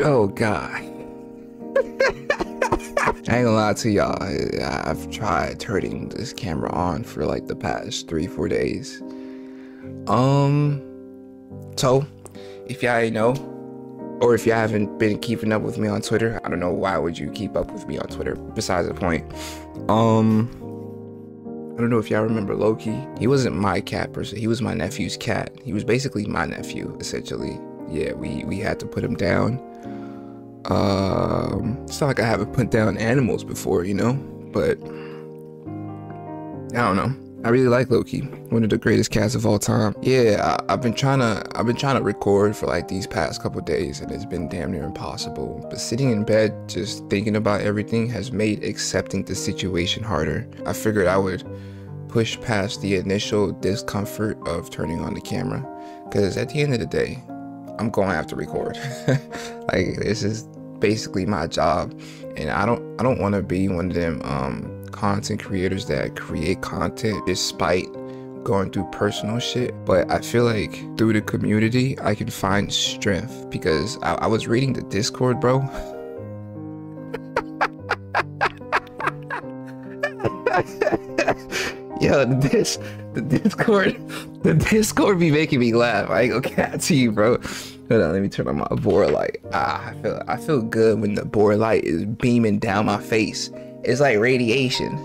Oh God. I ain't gonna lie to y'all. I've tried turning this camera on for like the past 3-4 days. So if y'all ain't know, or if y'all haven't been keeping up with me on Twitter, I don't know why would you keep up with me on Twitter, besides the point. I don't know if y'all remember Loki. He wasn't my cat person, he was my nephew's cat. He was basically my nephew, essentially. Yeah, we had to put him down. It's not like I haven't put down animals before, you know, but I don't know. I really like Loki, one of the greatest cats of all time. Yeah, I've been trying to record for like these past couple days, and it's been damn near impossible. But sitting in bed just thinking about everything has made accepting the situation harder. I figured I would push past the initial discomfort of turning on the camera, because at the end of the day, I'm going to have to record. Like, this is basically my job, and I don't want to be one of them content creators that create content despite going through personal shit. But I feel like through the community I can find strength, because I was reading the Discord, bro. Yo, the Discord be making me laugh. I ain't gonna cat to you, bro. Hold on, let me turn on my board light. I feel good when the board light is beaming down my face. It's like radiation.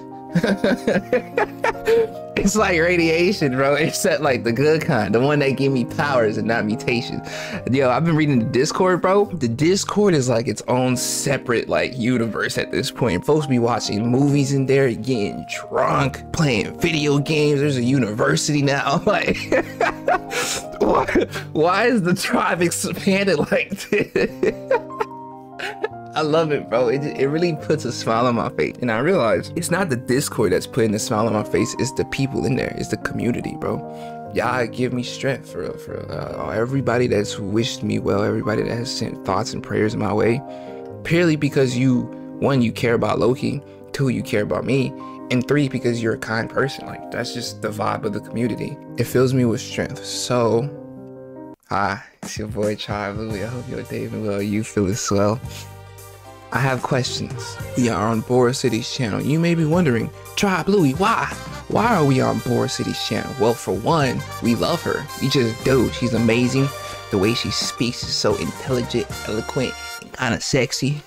It's like radiation, bro. Except like the good kind, the one that give me powers and not mutations. Yo, I've been reading the Discord, bro. The Discord is like its own separate like universe at this point. Folks be watching movies in there, getting drunk, playing video games. There's a university now. Like, why is the tribe expanded like this? I love it, bro. It really puts a smile on my face. And I realize it's not the Discord that's putting a smile on my face. It's the people in there. It's the community, bro. Y'all give me strength for everybody that's wished me well, everybody that has sent thoughts and prayers my way. Purely because one, you care about Loki. 2, you care about me. And 3, because you're a kind person. Like, that's just the vibe of the community. It fills me with strength. So, hi, it's your boy Tribe Loui. I hope your day been well. You feeling swell. I have questions. We are on Boracity's channel. You may be wondering, Tribe Loui, why? Why are we on Boracity's channel? Well, for one, we love her. We just do. She's amazing. The way she speaks is so intelligent, eloquent, and kind of sexy.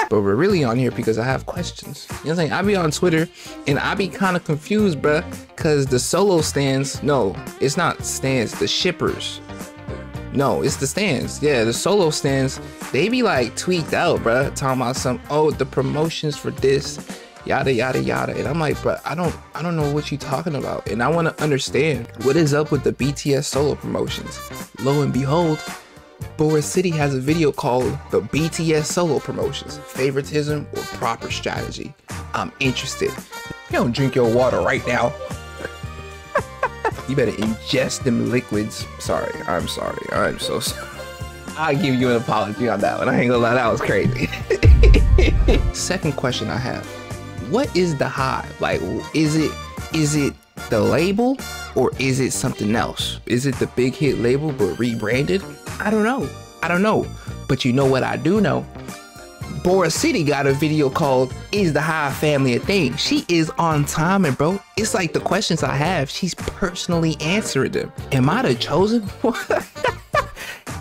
But we're really on here because I have questions. You know what I'm saying? I be on Twitter and I be kind of confused, bruh, because the solo stands, no, it's not stands, the shippers. No, it's the stands. Yeah, the solo stands, they be like tweaked out, bruh, talking about some, oh, the promotions for this, yada yada yada. And I'm like, but I don't know what you talking about. And I want to understand what is up with the BTS solo promotions. Lo and behold, Boracity has a video called the BTS solo promotions, favoritism or proper strategy. I'm interested. You don't drink your water right now. You better ingest them liquids. Sorry, I'm sorry. I'm so sorry. I'll give you an apology on that one. I ain't gonna lie, that was crazy. Second question I have. What is the hive? Like, is it the label or is it something else? Is it the big hit label but rebranded? I don't know. But you know what I do know? Boracity got a video called Is the Hive Family a Thing? She is on time, and bro, it's like the questions I have, she's personally answering them. Am I the chosen one?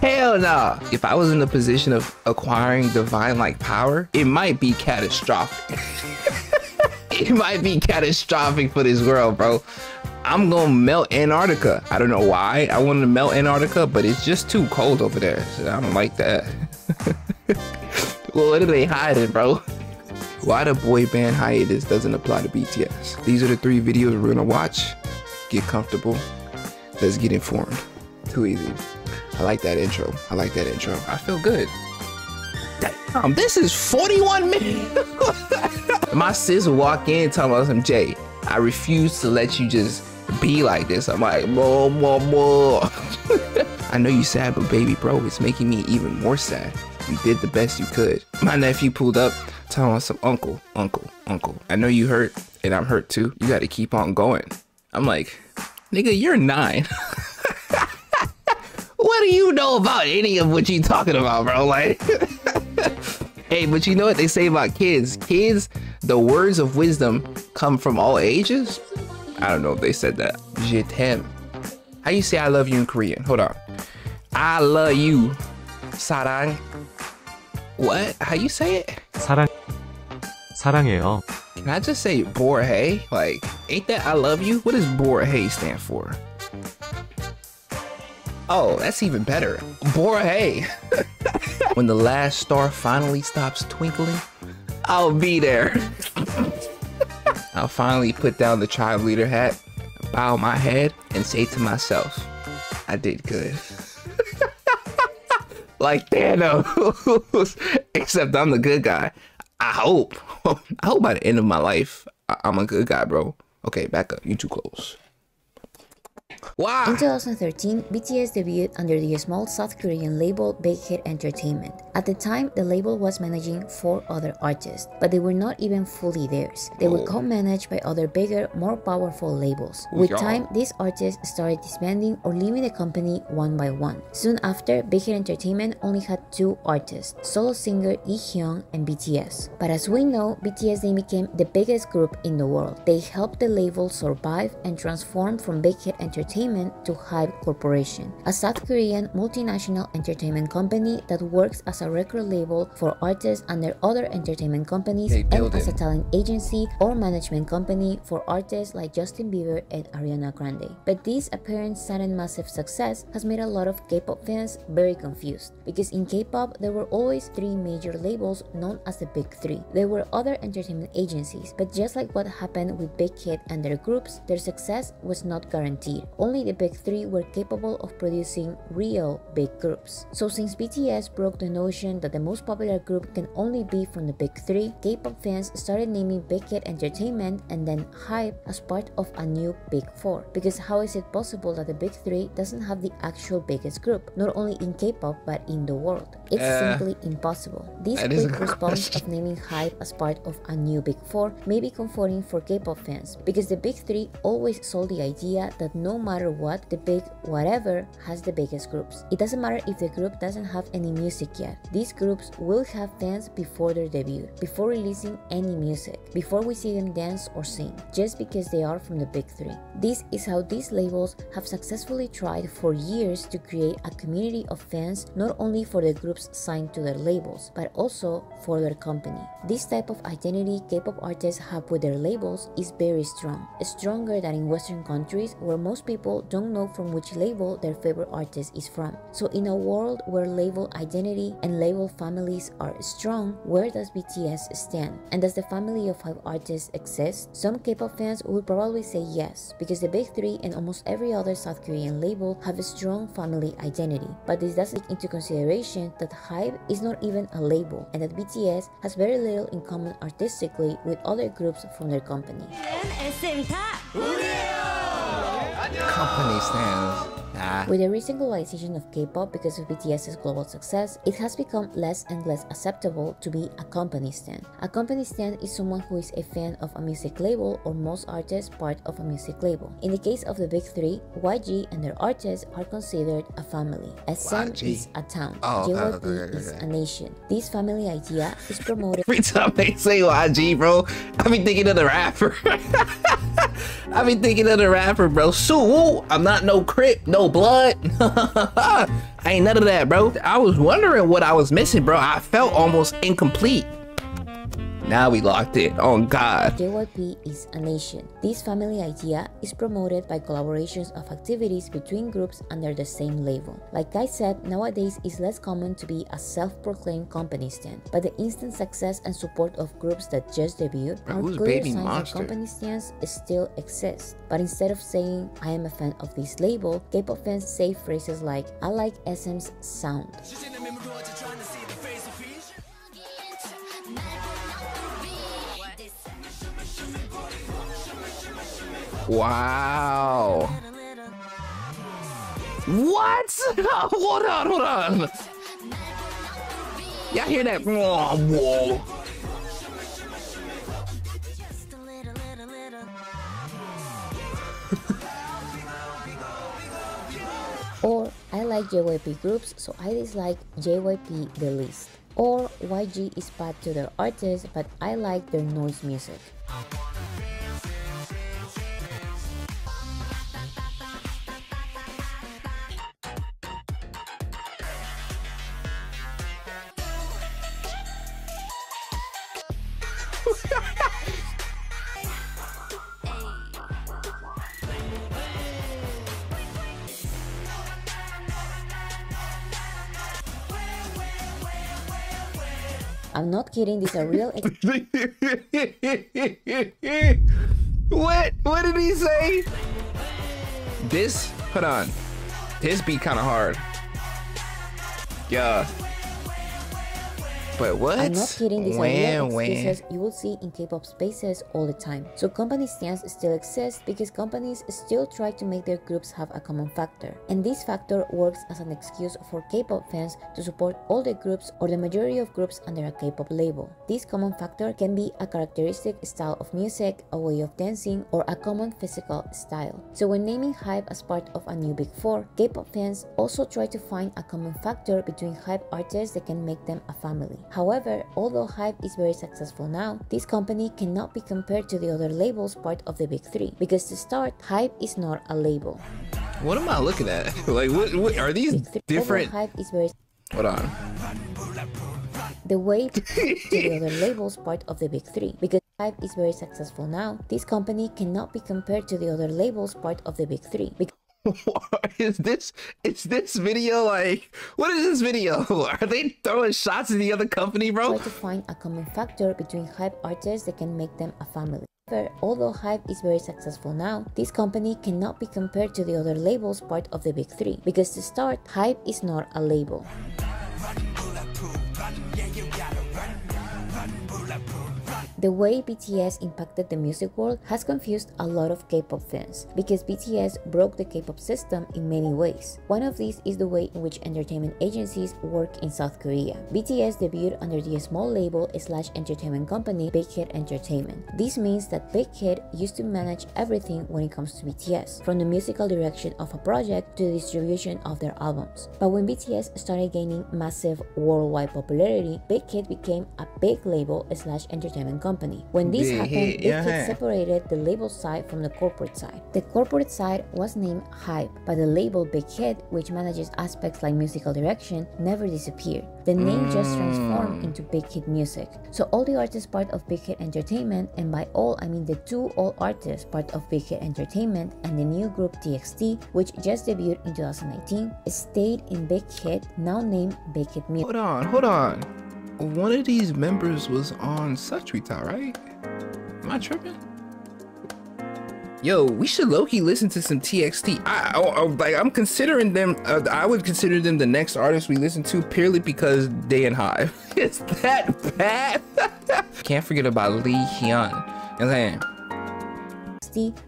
Hell nah. If I was in the position of acquiring divine-like power, it might be catastrophic. It might be catastrophic for this world, bro. I'm gonna melt Antarctica. I don't know why I wanted to melt Antarctica, but it's just too cold over there. So I don't like that. Well, what are they hiding, bro? Why the boy band hiatus doesn't apply to BTS? These are the 3 videos we're gonna watch. Get comfortable. Let's get informed. Too easy. I like that intro. I feel good. Damn, this is 41 minutes. My sis will walk in talking about some Jay. I refuse to let you just be like this. I'm like, more. I know you sad, but baby bro, it's making me even more sad. You did the best you could. My nephew pulled up, telling us some uncle. I know you hurt, and I'm hurt too. You gotta keep on going. I'm like, nigga, you're 9. What what do you know about any of what you talking about, bro? Like, hey, but you know what they say about kids? Kids, the words of wisdom come from all ages. I don't know if they said that. Je t'aime. How you say I love you in Korean? Hold on. I love you. Sarang. What? How you say it? 사랑해요. Can I just say Borhe? Like, ain't that I love you? What does Borhe stand for? Oh, that's even better. Borhe. When the last star finally stops twinkling, I'll be there. I'll finally put down the child leader hat, bow my head, and say to myself, I did good. Like Thanos. Except I'm the good guy. I hope. I hope by the end of my life, I'm a good guy, bro. Okay, back up. You too close. Wow. In 2013, BTS debuted under the small South Korean label Big Hit Entertainment. At the time, the label was managing 4 other artists, but they were not even fully theirs. They were co-managed by other bigger, more powerful labels. With time, these artists started disbanding or leaving the company one by one. Soon after, Big Hit Entertainment only had 2 artists, solo singer Lee Hyung and BTS. But as we know, BTS then became the biggest group in the world. They helped the label survive and transform from Big Hit Entertainment to HYBE Corporation, a South Korean multinational entertainment company that works as a record label for artists under other entertainment companies and as a talent agency or management company for artists like Justin Bieber and Ariana Grande. But this apparent sudden massive success has made a lot of K-pop fans very confused, because in K-pop there were always 3 major labels known as the Big 3. There were other entertainment agencies, but just like what happened with Big Hit and their groups, their success was not guaranteed. Only the Big 3 were capable of producing real big groups. So since BTS broke the notion that the most popular group can only be from the Big 3, K-pop fans started naming Big Hit Entertainment and then HYBE as part of a new Big 4. Because how is it possible that the Big 3 doesn't have the actual biggest group, not only in K-pop but in the world? It's simply impossible. This quick response of naming HYBE as part of a new Big 4 may be comforting for K-pop fans, because the Big 3 always sold the idea that no matter what, the big whatever has the biggest groups. It doesn't matter if the group doesn't have any music yet. These groups will have fans before their debut, before releasing any music, before we see them dance or sing, just because they are from the Big 3. This is how these labels have successfully tried for years to create a community of fans, not only for the groups signed to their labels, but also for their company. This type of identity K-pop artists have with their labels is very strong, stronger than in Western countries where most people don't know from which label their favorite artist is from. So in a world where label identity and label families are strong, where does BTS stand? And does the family of HYBE artists exist? Some K-pop fans would probably say yes, because the Big 3 and almost every other South Korean label have a strong family identity. But this doesn't take into consideration that HYBE is not even a label, and that BTS has very little in common artistically with other groups from their company. Company stands. With the recent globalization of K-pop because of BTS's global success, it has become less and less acceptable to be a company stan. A company stan is someone who is a fan of a music label, or most artists part of a music label. In the case of the Big 3, YG and their artists are considered a family. SM is a town. JYP is a nation. This family idea is promoted. Every time they say YG, bro, I be thinking of the rapper. I be thinking of the rapper, bro. Sue, I'm not no Crip, no blood. I ain't none of that, bro. I was wondering what I was missing, bro. I felt almost incomplete. Now we locked it. Oh God. JYP is a nation. This family idea is promoted by collaborations of activities between groups under the same label. Like I said, nowadays it's less common to be a self-proclaimed company stan, but the instant success and support of groups that just debuted are clear signs that company stans still exist. But instead of saying I am a fan of this label, K-pop fans say phrases like I like SM's sound. Wow. What? Hold on. Y'all hear that? Whoa. Or I like like JYP groups, so I dislike JYP the least. Or YG is bad to their artists, but I like their noise music. I'm not kidding, these are real. What did he say? This, hold on. This beat kind of hard. Yeah. But what? I'm not kidding, these are real excuses you will see in K-pop spaces all the time. So company stands still exist because companies still try to make their groups have a common factor. And this factor works as an excuse for K-pop fans to support all the groups or the majority of groups under a K-pop label. This common factor can be a characteristic style of music, a way of dancing, or a common physical style. So when naming HYBE as part of a new Big Four, K-pop fans also try to find a common factor between HYBE artists that can make them a family. However, although HYBE is very successful now, this company cannot be compared to the other labels part of the Big Three, because to start, HYBE is not a label. What am I looking at? Like, what are these different? HYBE is very... Hold on. The way to the other labels part of the Big Three, because HYBE is very successful now, this company cannot be compared to the other labels part of the Big Three. Is this video like, what is this video? Are they throwing shots at the other company, bro? Try to find a common factor between HYBE artists that can make them a family. However, although HYBE is very successful now, this company cannot be compared to the other labels part of the Big Three, because to start, HYBE is not a label. The way BTS impacted the music world has confused a lot of K-pop fans, because BTS broke the K-pop system in many ways. One of these is the way in which entertainment agencies work in South Korea. BTS debuted under the small label / entertainment company Big Hit Entertainment. This means that Big Hit used to manage everything when it comes to BTS, from the musical direction of a project to the distribution of their albums. But when BTS started gaining massive worldwide popularity, Big Hit became a big label / entertainment company. When this happened, Big Hit separated the label side from the corporate side. The corporate side was named HYBE, but the label Big Hit, which manages aspects like musical direction, never disappeared. The name just transformed into Big Hit Music. So all the artists part of Big Hit Entertainment, and by all I mean the two old artists part of Big Hit Entertainment and the new group TXT, which just debuted in 2019, stayed in Big Hit, now named Big Hit Music. Hold on. One of these members was on Suchwita, right? Am I tripping? Yo, we should low-key listen to some TXT. I'm considering them. I would consider them the next artist we listen to purely because they in HYBE. It's that bad. Can't forget about Lee Hyun. You know what I'm saying?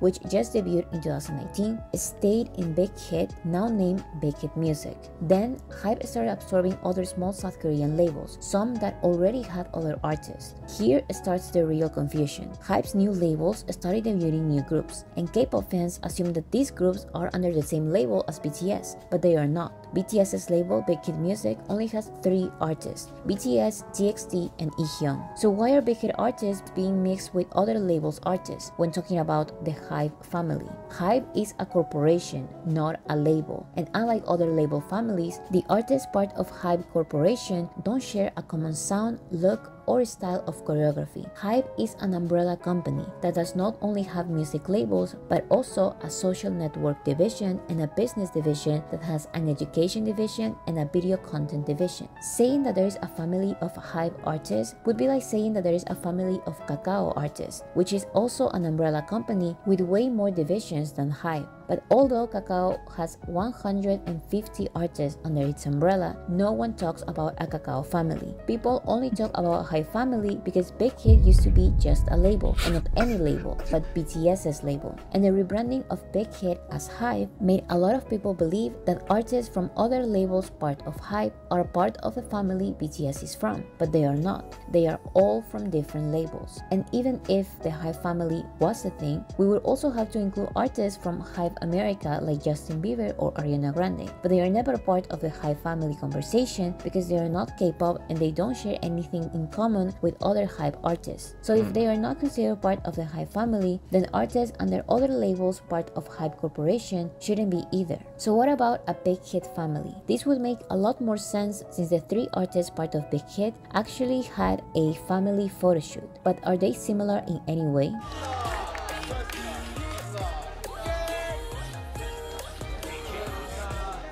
Which just debuted in 2019, stayed in Big Hit, now named Big Hit Music. Then, HYBE started absorbing other small South Korean labels, some that already had other artists. Here starts the real confusion. HYBE's new labels started debuting new groups, and K-pop fans assume that these groups are under the same label as BTS, but they are not. BTS's label, Big Hit Music, only has 3 artists: BTS, TXT, and Ihyun. So why are Big Hit artists being mixed with other labels' artists when talking about the HYBE family? HYBE is a corporation, not a label. And unlike other label families, the artists part of HYBE Corporation don't share a common sound, look, or style of choreography. HYBE is an umbrella company that does not only have music labels, but also a social network division and a business division that has an education division and a video content division. Saying that there is a family of HYBE artists would be like saying that there is a family of Kakao artists, which is also an umbrella company with way more divisions than HYBE. But although Kakao has 150 artists under its umbrella, no one talks about a Kakao family. People only talk about HYBE family because Big Hit used to be just a label, and not any label, but BTS's label. And the rebranding of Big Hit as HYBE made a lot of people believe that artists from other labels part of HYBE are part of the family BTS is from, but they are not. They are all from different labels. And even if the HYBE family was a thing, we would also have to include artists from HYBE America like Justin Bieber or Ariana Grande, but they are never part of the HYBE family conversation because they are not K-pop and they don't share anything in common with other HYBE artists. So if they are not considered part of the HYBE family, then artists under other labels part of HYBE Corporation shouldn't be either. So what about a Big Hit family? This would make a lot more sense since the 3 artists part of Big Hit actually had a family photo shoot. But are they similar in any way?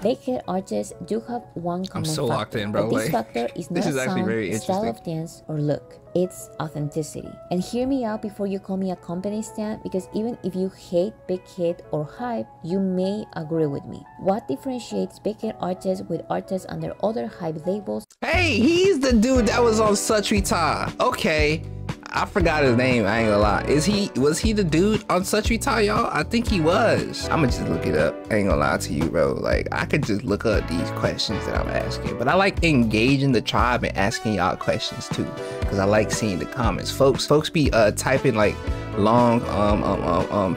Big Hit artists do have one common factor. I'm so locked in, bro. But this factor is not this is a actually sound, very style interesting. of dance, or look. It's authenticity. And hear me out before you call me a company stan, because even if you hate Big Hit or HYBE, you may agree with me. What differentiates Big Hit artists with artists under other HYBE labels? Hey, he's the dude that was on Suchwita. Okay. I forgot his name, I ain't gonna lie. Was he the dude on Suchwita, y'all? I think he was. I'ma just look it up. I ain't gonna lie to you, bro. Like, I could just look up these questions that I'm asking. But I like engaging the tribe and asking y'all questions too. Cause I like seeing the comments. Folks be typing like long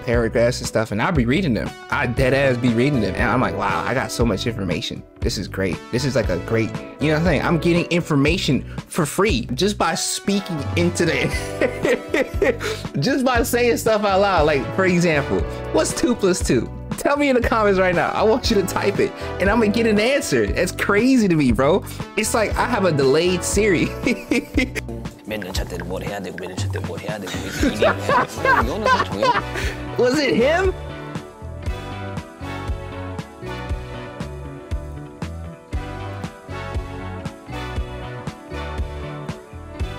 paragraphs and stuff, and I'll be reading them. I dead ass be reading them, and I'm like, wow, I got so much information. This is great. This is like a great, you know what I'm saying? I'm getting information for free just by speaking into the, just by saying stuff out loud. Like, for example, what's 2 + 2? Tell me in the comments right now. I want you to type it, and I'm gonna get an answer. It's crazy to me, bro. It's like I have a delayed Siri. 몇 년 차 때는 뭘 해야 되고 몇 년 차 때는 뭘 해야 되고 이게 이거는 정해. Was it him?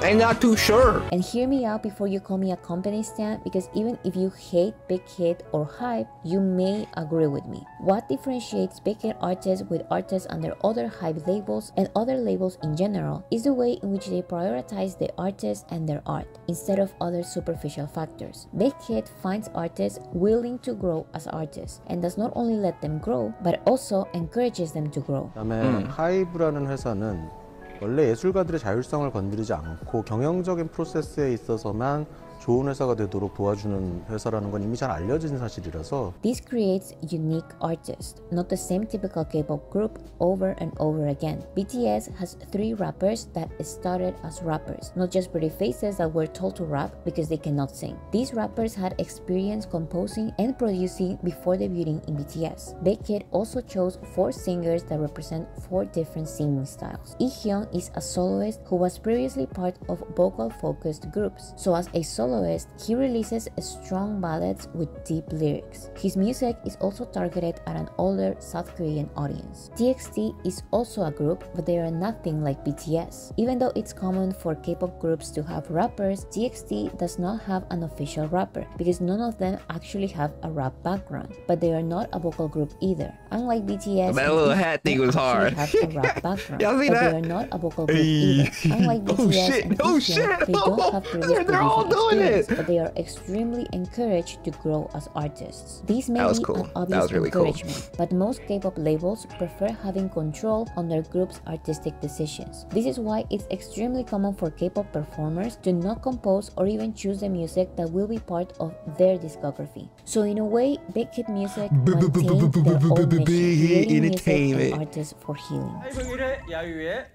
I'm not too sure. And hear me out before you call me a company stan, because even if you hate Big Hit or HYBE, you may agree with me. What differentiates Big Hit artists with artists under other HYBE labels and other labels in general is the way in which they prioritize the artist and their art instead of other superficial factors. Big Hit finds artists willing to grow as artists and does not only let them grow but also encourages them to grow. 그다음에 하이브라는 회사는 원래 예술가들의 자율성을 건드리지 않고 경영적인 프로세스에 있어서만 좋은 회사가 되도록 도와주는 회사라는 건 이미 잘 알려진 사실이라서 This creates unique artists, not the same typical K-pop group over and over again. BTS has 3 rappers that started as rappers, not just pretty faces that were told to rap because they cannot sing. These rappers had experience composing and producing before debuting in BTS. Big Hit also chose 4 singers that represent 4 different singing styles. Ihyun is a soloist who was previously part of vocal-focused groups, so as a soloist, he releases strong ballads with deep lyrics. His music is also targeted at an older South Korean audience. TXT is also a group, but they are nothing like BTS. Even though it's common for K-pop groups to have rappers, TXT does not have an official rapper because none of them actually have a rap background, but they are not a vocal group either. Unlike BTS, That little hat thing was hard. have a rap background, Y'all see but that? they are not a vocal group either. Unlike BTS and Ihyun, they don't have previous They're all producing doing experience, it. but they are extremely encouraged to grow as artists. This may That was be cool. an That obvious was really cool. encouragement, but most K-pop labels prefer having control on their group's artistic decisions. This is why it's extremely common for K-pop performers to not compose or even choose the music that will be part of their discography. So in a way, Big Hit Music maintains their own mission, creating music and artists for healing. 생일의 야유에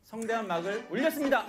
성대한 막을 올렸습니다.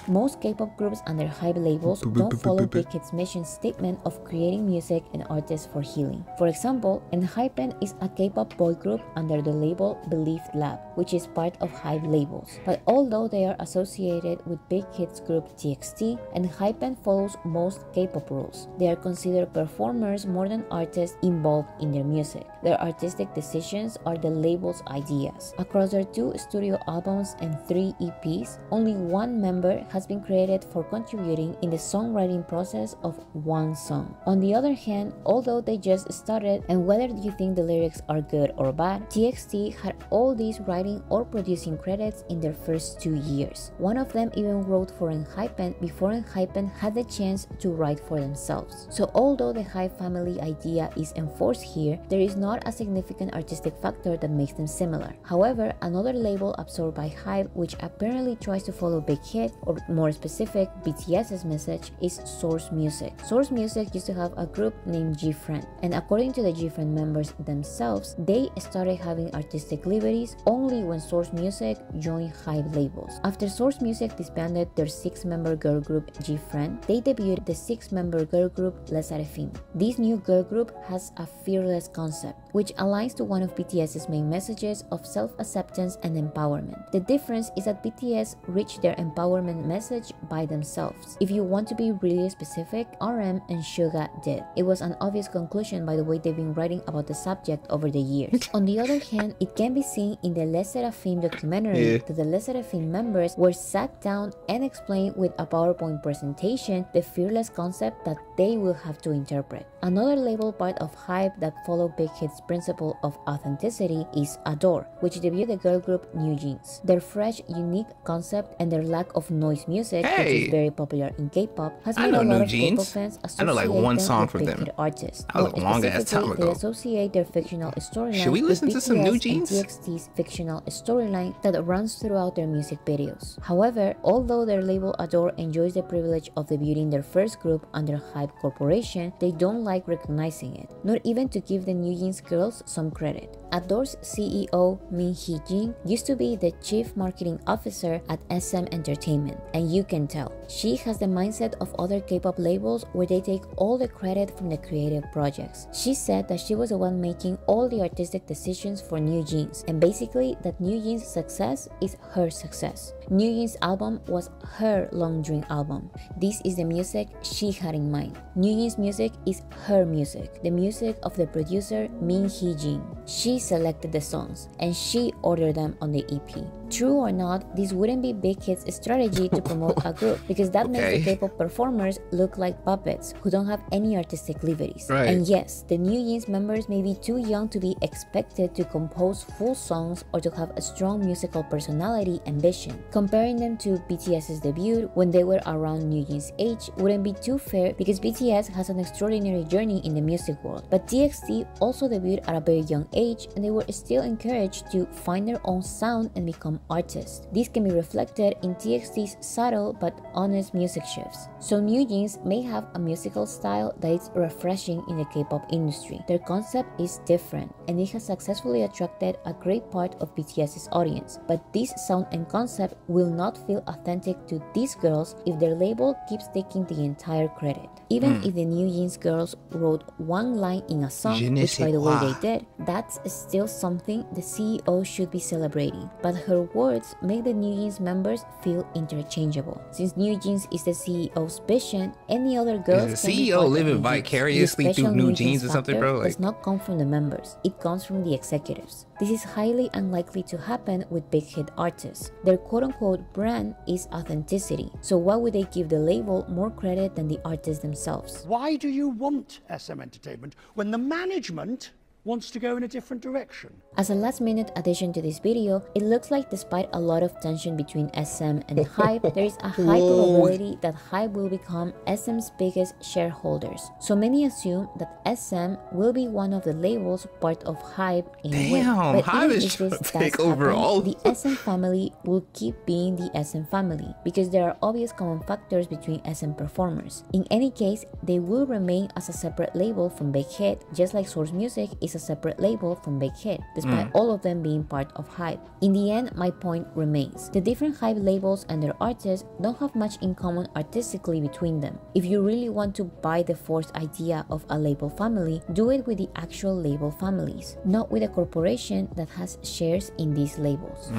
Most K-pop groups under HYBE labels don't follow Big Hit's mission statement of creating music and artists for healing. For example, ENHYPEN is a K-pop boy group under the label Belief Lab, which is part of HYBE labels. But although they are associated with Big Hit's group TXT, ENHYPEN follows most K-pop rules. They are considered performers more than artists involved in their music. Their artistic decisions are the label's ideas. Across their 2 studio albums and 3 EPs, only 1 member has been credited for contributing in the songwriting process of 1 song. On the other hand, although they just started, and whether you think the lyrics are good or bad, TXT had all these writing or producing credits in their first 2 years. One of them even wrote for ENHYPEN before ENHYPEN had the chance to write for themselves. So although the HYBE family idea is enforced here, there is not a significant artistic factor that makes them similar. However, another label absorbed by HYBE, which apparently tries to follow Big Hit or more specific, BTS's message is Source Music. Source Music used to have a group named G-Friend, and according to the G-Friend members themselves, they started having artistic liberties only when Source Music joined HYBE labels. After Source Music disbanded their 6-member girl group G-Friend, they debuted the 6-member girl group Les Seraphim. This new girl group has a fearless concept, which aligns to one of BTS's main messages of self-acceptance and empowerment. The difference is that BTS reached their empowerment message by themselves. If you want to be really specific, RM and Suga did. It was an obvious conclusion by the way they've been writing about the subject over the years. On the other hand, it can be seen in the Les Seraphim documentary that the Les Seraphim members were sat down and explained with a PowerPoint presentation the fearless concept that they will have to interpret. Another label part of HYBE that followed Big Hit's principle of authenticity is Adore, which debuted the girl group New Jeans. Their fresh, unique concept and their lack of noise music, which is very popular in K-pop, has made a lot of K-pop fans associate like one song them from with Big them. Hit artists. That was a long ass time ago. They associate their fictional storyline Should we listen with to some BTS New Jeans? and TXT's fictional storyline that runs throughout their music videos. However, although their label Adore enjoys the privilege of debuting their first group under HYBE Corporation, they don't like recognizing it, not even to give the New Jeans girls some credit. Adore's CEO Min Hee-jin used to be the chief marketing officer at SM Entertainment, and you can tell. She has the mindset of other K-pop labels where they take all the credit from the creative projects. She said that she was the one making all the artistic decisions for New Jeans, and basically that New Jeans' success is her success. New Jeans' album was her long dream album. This is the music she had in mind. New Jeans' music is her music, the music of the producer Min Hee-jin. She selected the songs, and she ordered them on the EP. True or not, this wouldn't be Big Hit's strategy to promote a group, because that makes the K-pop performers look like puppets who don't have any artistic liberties. Right. And yes, the New Jeans members may be too young to be expected to compose full songs or to have a strong musical personality and vision. Comparing them to BTS's debut when they were around New Jeans' age wouldn't be too fair, because BTS has an extraordinary journey in the music world. But TXT also debuted at a very young age, and they were still encouraged to find their own sound and become artists. This can be reflected in TXT's subtle but honest music shifts. So New Jeans may have a musical style that is refreshing in the K-pop industry. Their concept is different, and it has successfully attracted a great part of BTS's audience. But this sound and concept will not feel authentic to these girls if their label keeps taking the entire credit. Even if the New Jeans girls wrote one line in a song, which by the way they did, that's still something the CEO should be celebrating. But her words make the New Jeans members feel interchangeable. Since New Jeans is the CEO's vision, any other girls is the CEO living vicariously through New Jeans or something, bro? Does not come from the members, it comes from the executives. This is highly unlikely to happen with big hit artists. Their quote-unquote brand is authenticity, so why would they give the label more credit than the artists themselves? Why do you want SM Entertainment when the management wants to go in a different direction? As a last-minute addition to this video, it looks like despite a lot of tension between SM and HYBE, there is a high probability that HYBE will become SM's biggest shareholders. So many assume that SM will be one of the labels part of HYBE in a way. But HYBE even is if this trying to take does over happen, all. the SM family will keep being the SM family because there are obvious common factors between SM performers. In any case, they will remain as a separate label from Big Hit, just like Source Music is a separate label from Big Hit, despite all of them being part of HYBE. In the end, my point remains. The different HYBE labels and their artists don't have much in common artistically between them. If you really want to buy the forced idea of a label family, do it with the actual label families, not with a corporation that has shares in these labels.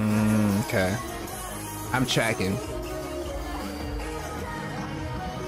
Okay. I'm tracking.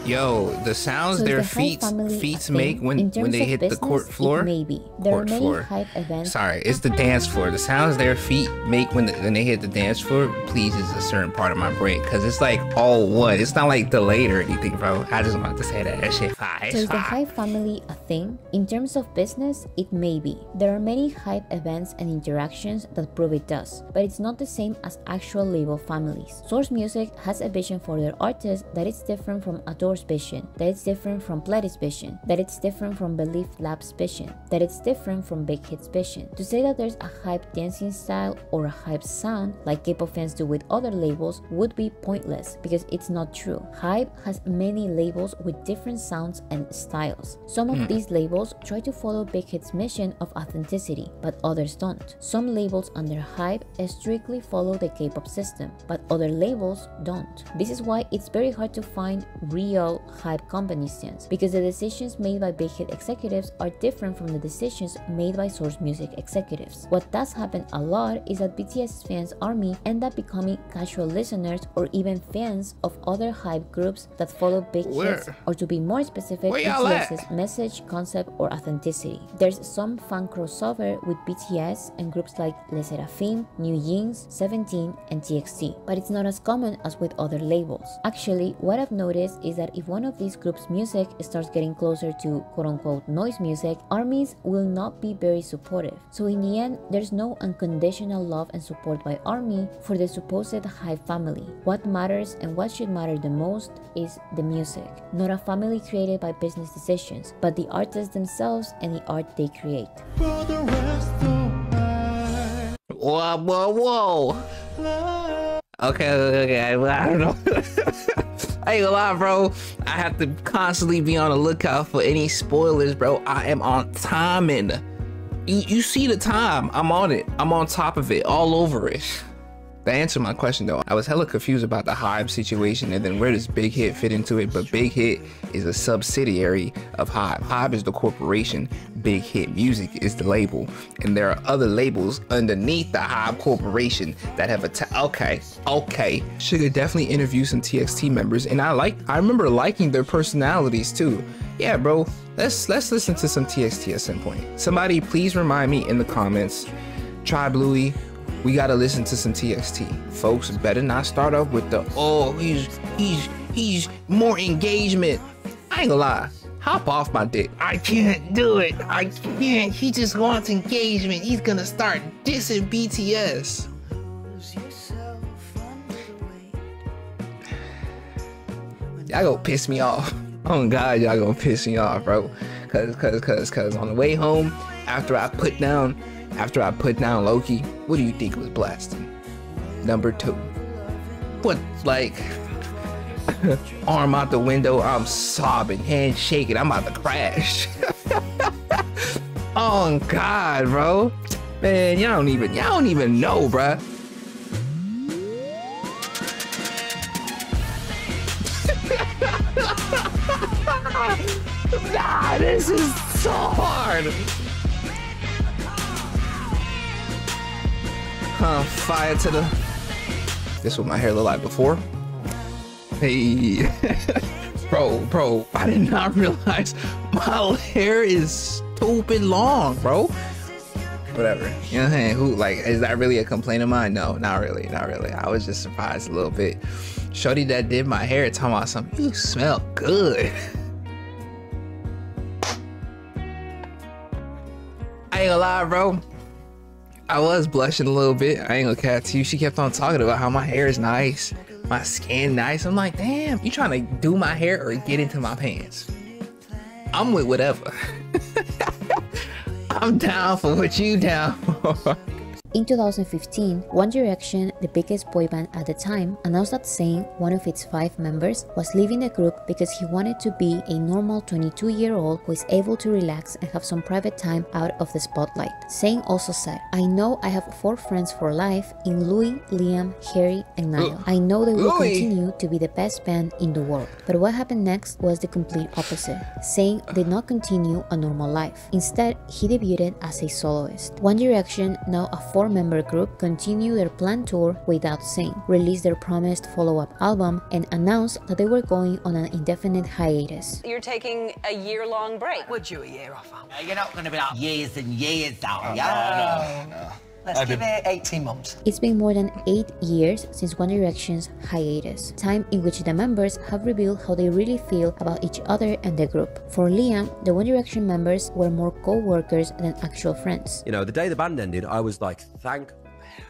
Yo, the sounds So their is the HYBE family feet a make thing? when In terms they of hit the business, court floor. Maybe. There are Court many floor. HYBE events. Sorry, it's the dance floor. The sounds their feet make when they hit the dance floor pleases a certain part of my brain, because it's like all one. It's not like delayed or anything, bro. I just want to say that. That shit fire. So is the HYBE family a thing? In terms of business, it may be. There are many HYBE events and interactions that prove it does, but it's not the same as actual label families. Source Music has a vision for their artists that is different from Adore Source vision, that it's different from Pledis vision, that it's different from Belief Labs vision, that it's different from Big Hit's vision. To say that there's a hype dancing style or a hype sound like K-pop fans do with other labels would be pointless because it's not true. Hype has many labels with different sounds and styles. Some of these labels try to follow Big Hit's mission of authenticity, but others don't. Some labels under Hype strictly follow the K-pop system, but other labels don't. This is why it's very hard to find real Hype company stands, because the decisions made by Big Hit executives are different from the decisions made by Source Music executives. What does happen a lot is that BTS fans army end up becoming casual listeners or even fans of other Hype groups that follow Big Hits, or to be more specific, BTS's message, concept, or authenticity. There's some fan crossover with BTS and groups like Le Sserafim, New Jeans, 17, and TXT, but it's not as common as with other labels. Actually, what I've noticed is that if one of these groups' music starts getting closer to quote-unquote noise music, armies will not be very supportive. So in the end, there's no unconditional love and support by ARMY for the supposed Hype family. What matters and what should matter the most is the music. Not a family created by business decisions, but the artists themselves and the art they create. Whoa. Okay, I don't know. I ain't gonna lie, bro. I have to constantly be on the lookout for any spoilers, bro. I am on timing. You see the time. I'm on it. I'm on top of it, all over it. To answer my question though, I was hella confused about the Hype situation and then where does Big Hit fit into it, but Big Hit is a subsidiary of Hype. Hype is the corporation, Big Hit Music is the label, and there are other labels underneath the Hype corporation that have okay. Suga definitely interviewed some TXT members and I remember liking their personalities too. Yeah, bro, let's listen to some TXT at some point. Somebody please remind me in the comments. Tribe Loui, we gotta listen to some TXT. Folks better not start off with the, oh, he's more engagement. I ain't gonna lie, hop off my dick. I can't do it. I can't. He just wants engagement. He's gonna start dissing BTS. Y'all gonna piss me off. Oh God, y'all gonna piss me off, bro. Cause on the way home, after I put down Loki, what do you think was blasting? Number 2. What, like, arm out the window, I'm sobbing, hand shaking, I'm about to crash. Oh God, bro. Man, y'all don't even know, bruh. Nah, this is so hard. Fire to the... This is what my hair looked like before. Hey. Bro, I did not realize my hair is stupid long, bro. Whatever. You know what I'm saying? Who, like, is that really a complaint of mine? No, not really. I was just surprised a little bit. Shorty that did my hair talking about something, you smell good. I ain't gonna lie, bro. I was blushing a little bit. I ain't gonna cap to you. She kept on talking about how my hair is nice, my skin nice. I'm like, damn, you trying to do my hair or get into my pants? I'm with whatever. I'm down for what you down for. In 2015, One Direction, the biggest boy band at the time, announced that Zayn, one of its 5 members, was leaving the group because he wanted to be a normal 22-year-old who is able to relax and have some private time out of the spotlight. Zayn also said, "I know I have 4 friends for life in Loui, Liam, Harry, and Niall. I know they will continue to be the best band in the world." But what happened next was the complete opposite. Zayn did not continue a normal life. Instead, he debuted as a soloist. One Direction, now a 4-member group, continued their planned tour without Zayn, released their promised follow-up album, and announced that they were going on an indefinite hiatus. You're taking a year-long break. Would you a year off? You're not going to be like years and years out. No. Let's give it 18 months. It's been more than 8 years since One Direction's hiatus, time in which the members have revealed how they really feel about each other and the group. For Liam, the One Direction members were more co-workers than actual friends. You know, the day the band ended, I was like,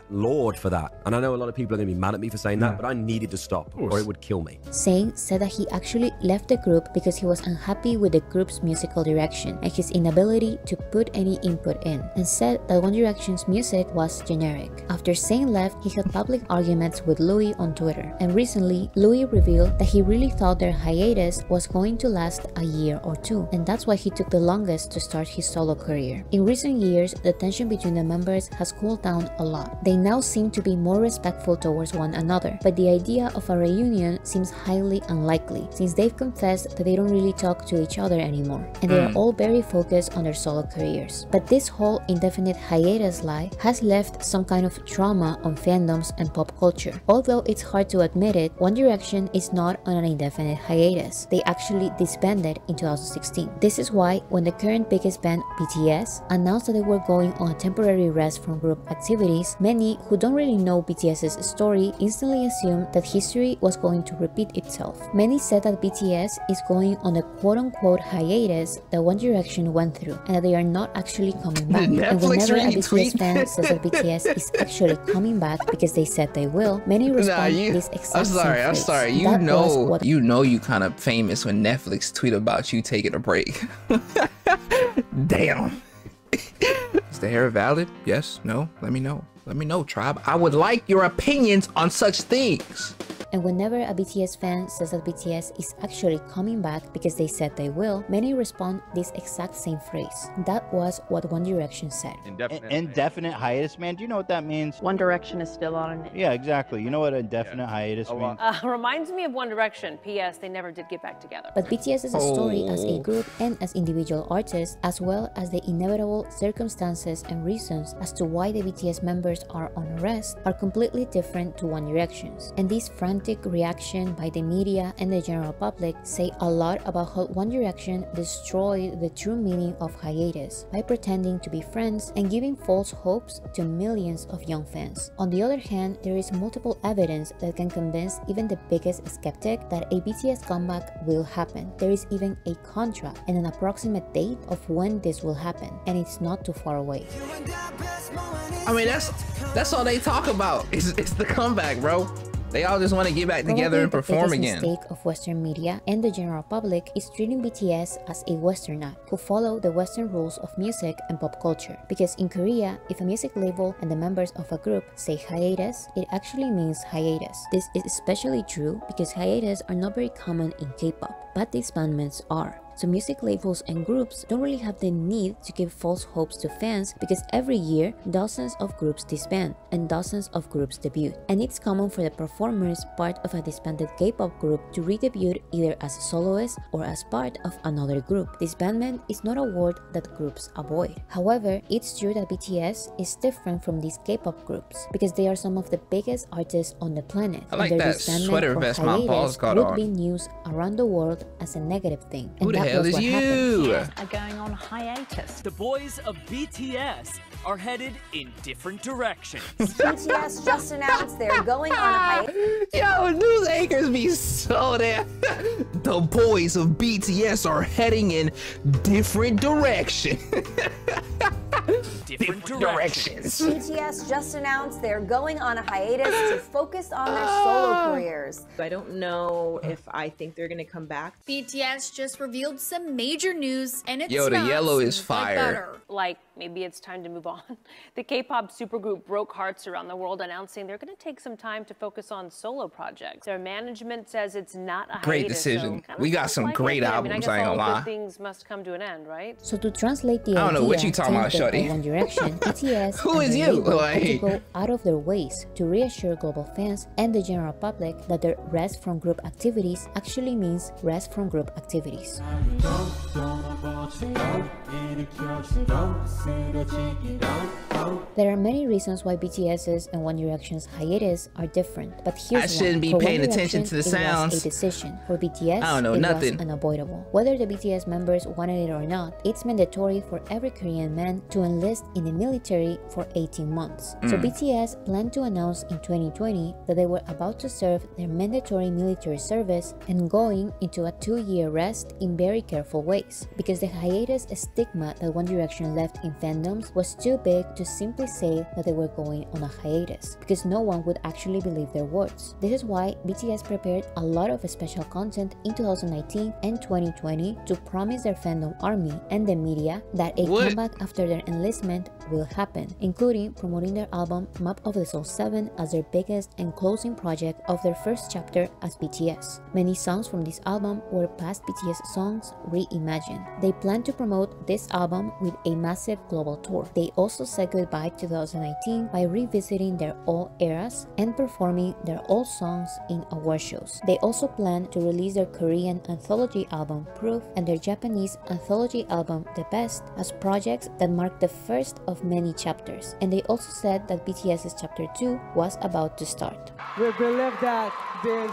Lord for that. And I know a lot of people are going to be mad at me for saying that, but I needed to stop or it would kill me. Zayn said that he actually left the group because he was unhappy with the group's musical direction and his inability to put any input in, and said that One Direction's music was generic. After Zayn left, he had public arguments with Loui on Twitter, and recently Loui revealed that he really thought their hiatus was going to last a year or two, and that's why he took the longest to start his solo career. In recent years, the tension between the members has cooled down a lot. They now seem to be more respectful towards one another, but the idea of a reunion seems highly unlikely, since they've confessed that they don't really talk to each other anymore, and they are all very focused on their solo careers. But this whole indefinite hiatus lie has left some kind of trauma on fandoms and pop culture. Although it's hard to admit it, One Direction is not on an indefinite hiatus. They actually disbanded in 2016. This is why when the current biggest band, BTS, announced that they were going on a temporary rest from group activities, many who don't really know BTS's story instantly assumed that history was going to repeat itself. Many said that BTS is going on the quote-unquote hiatus that One Direction went through, and that they are not actually coming back. And whenever a BTS fan says that BTS is actually coming back because they said they will, many respond this exact same phrase. I'm sorry. You know you kind of famous when Netflix tweet about you taking a break. Damn. Is the hair valid? Yes? No? Let me know. Let me know, tribe. I would like your opinions on such things. And whenever a BTS fan says that BTS is actually coming back because they said they will, many respond this exact same phrase. That was what One Direction said. Indefinite hiatus, man. Do you know what that means? One Direction is still on it. Yeah, exactly. You know what indefinite hiatus means? Reminds me of One Direction. P.S. They never did get back together. But BTS's story as a group and as individual artists, as well as the inevitable circumstances and reasons as to why the BTS members are on rest, are completely different to One Direction's. And these frantic reaction by the media and the general public say a lot about how One Direction destroyed the true meaning of hiatus by pretending to be friends and giving false hopes to millions of young fans. On the other hand, there is multiple evidence that can convince even the biggest skeptic that a BTS comeback will happen. There is even a contract and an approximate date of when this will happen, and it's not too far away. I mean, that's all they talk about. It's the comeback, bro. They all just want to get back together and perform again. The mistake of Western media and the general public is treating BTS as a Western act who follow the Western rules of music and pop culture. Because in Korea, if a music label and the members of a group say hiatus, it actually means hiatus. This is especially true because hiatus are not very common in K-pop, but disbandments are. So music labels and groups don't really have the need to give false hopes to fans because every year dozens of groups disband and dozens of groups debut. And it's common for the performers part of a disbanded K-pop group to re-debut either as soloists or as part of another group. Disbandment is not a word that groups avoid. However, it's true that BTS is different from these K-pop groups because they are some of the biggest artists on the planet. I like that sweater vest my balls got on. Would be news around the world as a negative thing. Who the hell is you? BTS are going on hiatus. The boys of BTS are headed in different directions. BTS just announced they're going on a hiatus. Yo, news anchors be so damn. The boys of BTS are heading in different directions. Different directions. BTS just announced they're going on a hiatus to focus on their solo careers. I don't know if I think they're gonna come back. BTS just revealed some major news, and it's the yellow is fire. Like maybe it's time to move on. The K-pop supergroup broke hearts around the world, announcing they're going to take some time to focus on solo projects. Their management says it's not a great hiatus, decision. So We got some great albums. I ain't gonna lie. Things must come to an end, right? So to translate the I don't know what you talking about, tempted by shorty. One Direction, BTS Who and is the you? label had to Like- go out of their ways to reassure global fans and the general public that their rest from group activities actually means rest from group activities. There are many reasons why BTS's and One Direction's hiatus are different, but here's I shouldn't be For paying One attention Direction, to the it sounds. was a decision. For BTS, I don't know it nothing. was unavoidable. Whether the BTS members wanted it or not, it's mandatory for every Korean man to enlist in the military for 18 months. So BTS planned to announce in 2020 that they were about to serve their mandatory military service and going into a 2-year rest in very careful ways, because the hiatus stigma that One Direction left in fandoms was too big to simply say that they were going on a hiatus, because no one would actually believe their words. This is why BTS prepared a lot of special content in 2019 and 2020 to promise their fandom army and the media that a comeback after their enlistment will happen, including promoting their album Map of the Soul 7 as their biggest and closing project of their first chapter as BTS. Many songs from this album were past BTS songs reimagined. They plan to promote this album with a massive global tour. They also said goodbye to 2019 by revisiting their old eras and performing their old songs in award shows. They also plan to release their Korean anthology album Proof and their Japanese anthology album The Best as projects that mark the first of many chapters. And they also said that BTS's chapter 2 was about to start. We believe that this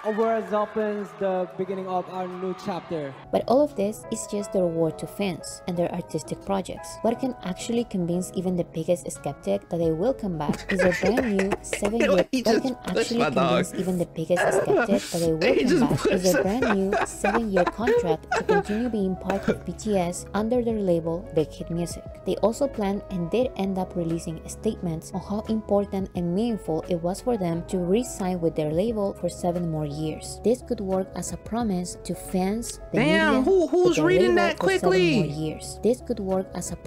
awards opens the beginning of our new chapter. But all of this is just the reward to fans and their artistic projects. What can actually convince even the biggest skeptic that they will come back is a brand new 7-year. What can actually convince even the biggest skeptic that they will come back is a brand new 7-year contract to continue being part of BTS under their label Big Hit Music. They also planned and did end up releasing statements on how important and meaningful it was for them to re-sign with their label for 7 more years. This could work as a promise to fans, the media, who's reading that for 7 more quickly? years. This could work as a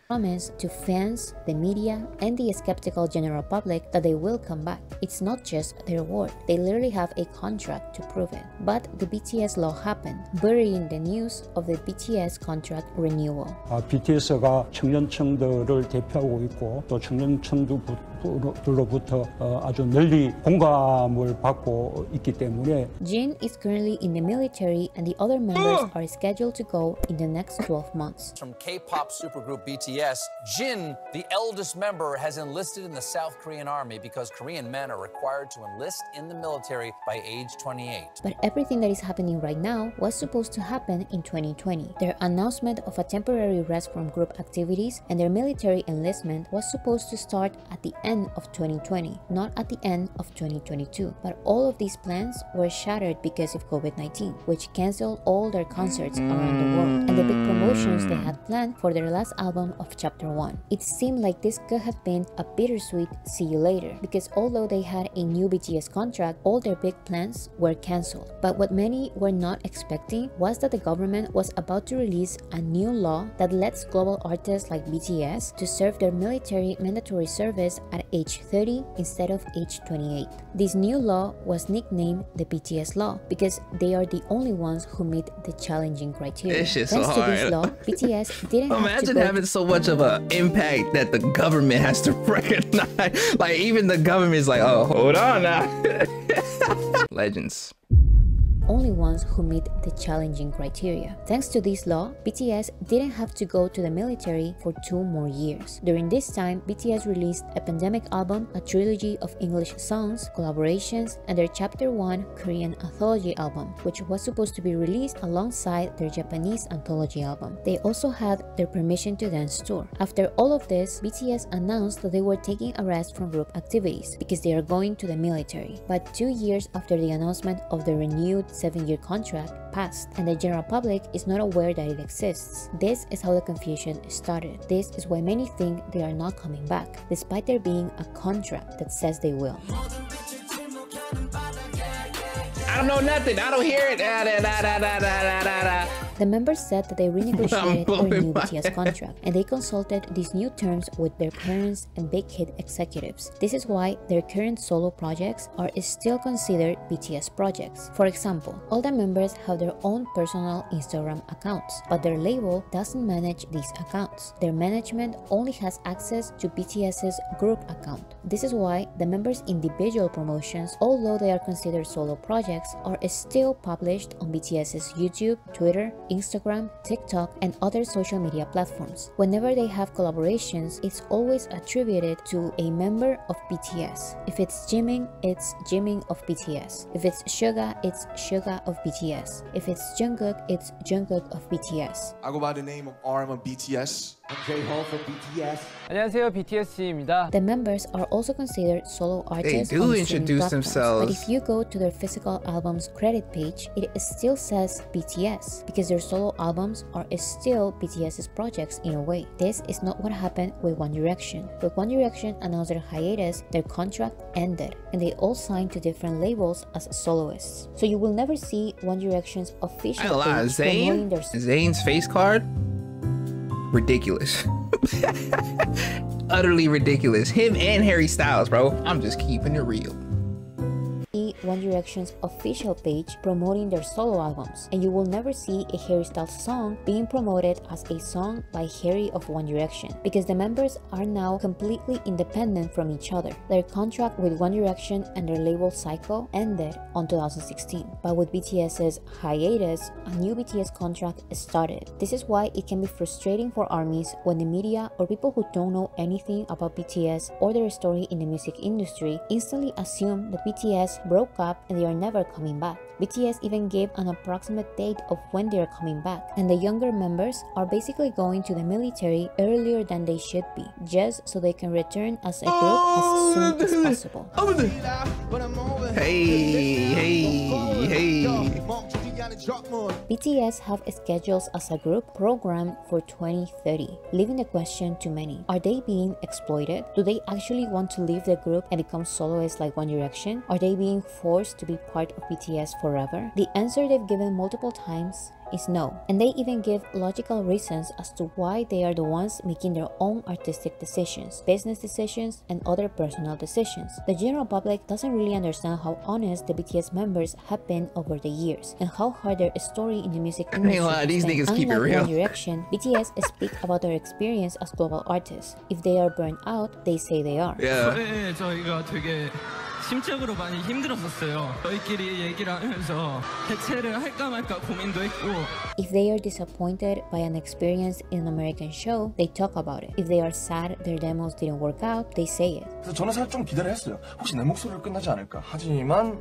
promise to fans, the media, and the skeptical general public that they will come back. It's not just their word. They literally have a contract to prove it. But the BTS law happened, burying the news of the BTS contract renewal. BTS가 청년층들을 대표하고 있고 또 청년층들로부터 아주 널리 공감을 받고 있기 때문에 Jin is currently in the military and the other members are scheduled to go in the next 12 months. From K-pop supergroup BTS, Jin, the eldest member, has enlisted in the South Korean army because Korean men are required to enlist in the military by age 28. But everything that is happening right now was supposed to happen in 2020. Their announcement of a temporary rest from group activities and their military enlistment was supposed to start at the end of 2020, not at the end of 2022. But all of these plans were shattered because of COVID-19, which canceled all their concerts around the world and the big promotions they had planned for their last album of Chapter 1. It seemed like this could have been a bittersweet see you later, because although they had a new BTS contract, all their big plans were cancelled. But what many were not expecting was that the government was about to release a new law that lets global artists like BTS to serve their military mandatory service at age 30 instead of age 28. This new law was nicknamed the BTS law because they are the only ones who meet the challenging criteria. This shit's Thanks so to this hard. law, BTS didn't have to Imagine go having so much of an impact that the government has to recognize. Like, even the government is like, oh, hold on now. Legends. only ones who meet the challenging criteria. Thanks to this law, BTS didn't have to go to the military for 2 more years. During this time, BTS released a pandemic album, a trilogy of English songs, collaborations, and their Chapter 1 Korean anthology album, which was supposed to be released alongside their Japanese anthology album. They also had their Permission to Dance tour. After all of this, BTS announced that they were taking a rest from group activities because they are going to the military. But 2 years after the announcement of the renewed 7-year contract passed, and the general public is not aware that it exists. This is how the confusion started. This is why many think they are not coming back, despite there being a contract that says they will. I don't know nothing. I don't hear it. The members said that they renegotiated their new BTS contract, and they consulted these new terms with their parents and big hit executives. This is why their current solo projects are still considered BTS projects. For example, all the members have their own personal Instagram accounts, but their label doesn't manage these accounts. Their management only has access to BTS's group account. This is why the members' individual promotions, although they are considered solo projects, are still published on BTS's YouTube, Twitter, Instagram, TikTok, and other social media platforms. Whenever they have collaborations, it's always attributed to a member of BTS. If it's Jimin, it's Jimin of BTS. If it's Suga, it's Suga of BTS. If it's Jungkook, it's Jungkook of BTS. I go by the name of RM of BTS. 안녕하세요, BTS입니다. The members are also considered solo artists do on streaming introduce platforms, themselves. but if you go to their physical album's credit page, it still says BTS because their solo albums are still BTS's projects in a way. This is not what happened with One Direction. When One Direction announced their hiatus, their contract ended, and they all signed to different labels as soloists. So you will never see One Direction's official I ain't gonna lie, page promoting their Zayn's face card, ridiculous. Utterly ridiculous. Him and Harry Styles, bro. I'm just keeping it real. One Direction's official page promoting their solo albums, and you will never see a Harry Styles song being promoted as a song by Harry of One Direction because the members are now completely independent from each other. Their contract with One Direction and their label Psycho ended on 2016, but with BTS's hiatus, a new BTS contract started. This is why it can be frustrating for ARMYs when the media or people who don't know anything about BTS or their story in the music industry instantly assume that BTS broke up and they are never coming back. BTS even gave an approximate date of when they are coming back, and the younger members are basically going to the military earlier than they should be, just so they can return as a group as soon as possible. Hey. BTS have schedules as a group programmed for 2030, leaving the question to many. Are they being exploited? Do they actually want to leave the group and become soloists like One Direction? Are they being forced to be part of BTS forever? The answer they've given multiple times is no, and they even give logical reasons as to why they are the ones making their own artistic decisions, business decisions, and other personal decisions. The general public doesn't really understand how honest the BTS members have been over the years, and how hard their story in the music industry has these been. niggas keep it Unlike real. One Direction, BTS speak about their experience as global artists. If they are burnt out, they say they are. Yeah. 저희가 되게 심적으로 많이 힘들었었어요. 저희끼리 얘기를 하면서 대체를 할까 말까 고민도 했고. If they are disappointed by an experience in an American show, they talk about it. If they are sad their demos didn't work out, they say it. 그래서 저는 사실 좀 기대를 했어요. 혹시 내 목소리로 끝나지 않을까? 하지만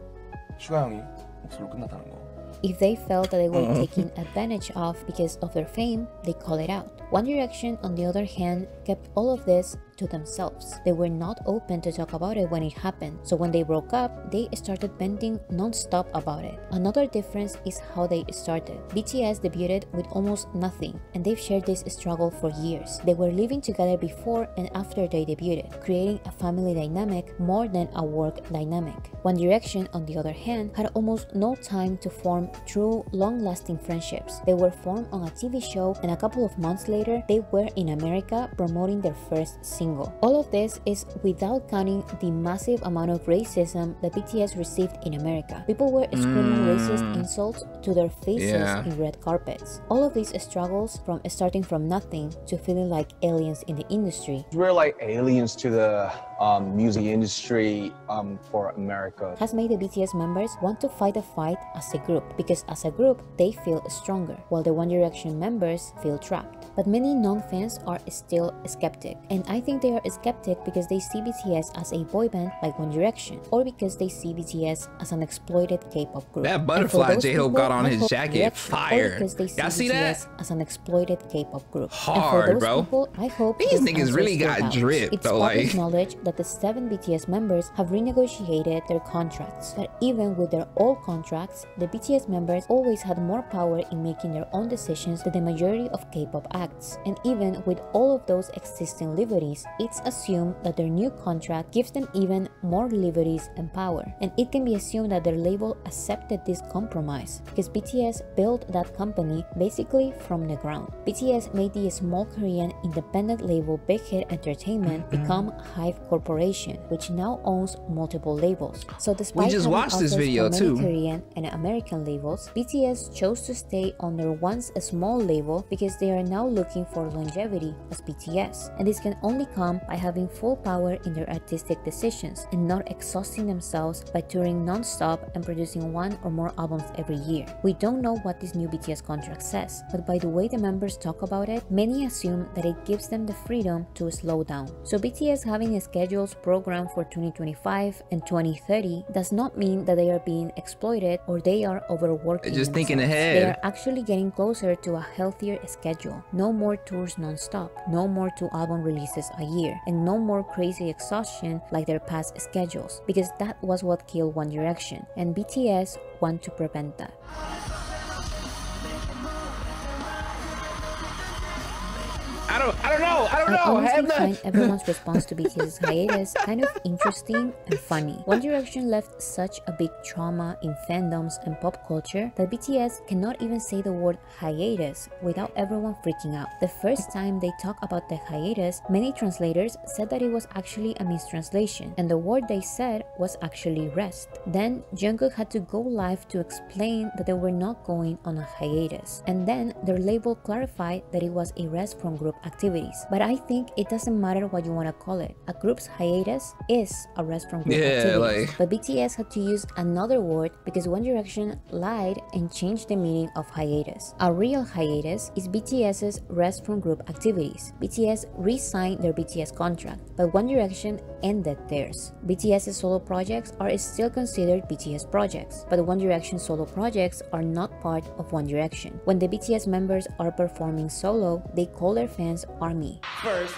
슈가 형이 목소리로 끝났다는 거. If they felt that they were taken advantage of because of their fame, they call it out. One Direction, on the other hand, kept all of this to themselves. They were not open to talk about it when it happened, so when they broke up, they started venting non-stop about it. Another difference is how they started. BTS debuted with almost nothing, and they've shared this struggle for years. They were living together before and after they debuted, creating a family dynamic more than a work dynamic. One Direction, on the other hand, had almost no time to form true, long-lasting friendships. They were formed on a TV show, and a couple of months later, they were in America promoting their first single. All of this is without counting the massive amount of racism that BTS received in America. People were screaming racist insults to their faces in red carpets. All of these struggles, from starting from nothing to feeling like aliens in the industry, we're like aliens to the music industry for America, has made the BTS members want to fight the fight as a group, because as a group they feel stronger, while the One Direction members feel trapped. But many non-fans are still skeptic, and I think they are skeptic because they see BTS as a boy band like One Direction, or because they see BTS as an exploited K-pop group. That butterfly J-Hope got on his jacket, fire. Y'all see that? As an exploited K-pop group. Hard, and for those bro. People, I hope these niggas really got drip, it's though. public Like, knowledge that the 7 BTS members have renegotiated their contracts. But even with their old contracts, the BTS members always had more power in making their own decisions than the majority of K-pop acts. And even with all of those existing liberties, it's assumed that their new contract gives them even more liberties and power. And it can be assumed that their label accepted this compromise, because BTS built that company basically from the ground. BTS made the small Korean independent label Big Hit Entertainment become Hive Corporation, which now owns multiple labels. So despite we just watched this video too. Korean and American labels, BTS chose to stay on their once small label because they are now looking for longevity as BTS, and this can only come by having full power in their artistic decisions and not exhausting themselves by touring non-stop and producing 1 or more albums every year. We don't know what this new BTS contract says, but by the way the members talk about it, many assume that it gives them the freedom to slow down. So BTS having a schedule schedules programmed for 2025 and 2030 does not mean that they are being exploited or they are overworking Just thinking themselves. ahead. They are actually getting closer to a healthier schedule. No more tours non-stop, no more 2 album releases a year, and no more crazy exhaustion like their past schedules, because that was what killed One Direction, and BTS want to prevent that. I honestly find everyone's response to BTS's hiatus kind of interesting and funny. One Direction left such a big trauma in fandoms and pop culture that BTS cannot even say the word hiatus without everyone freaking out. The first time they talked about the hiatus, many translators said that it was actually a mistranslation, and the word they said was actually rest. Then Jungkook had to go live to explain that they were not going on a hiatus, and then their label clarified that it was a rest from group activities. But I think it doesn't matter what you want to call it. A group's hiatus is a rest from group activities. But BTS had to use another word because One Direction lied and changed the meaning of hiatus. A real hiatus is BTS's rest from group activities. BTS re-signed their BTS contract, but One Direction ended theirs. BTS's solo projects are still considered BTS projects, but One Direction solo projects are not part of One Direction. When the BTS members are performing solo, they call their fans ARMY. First,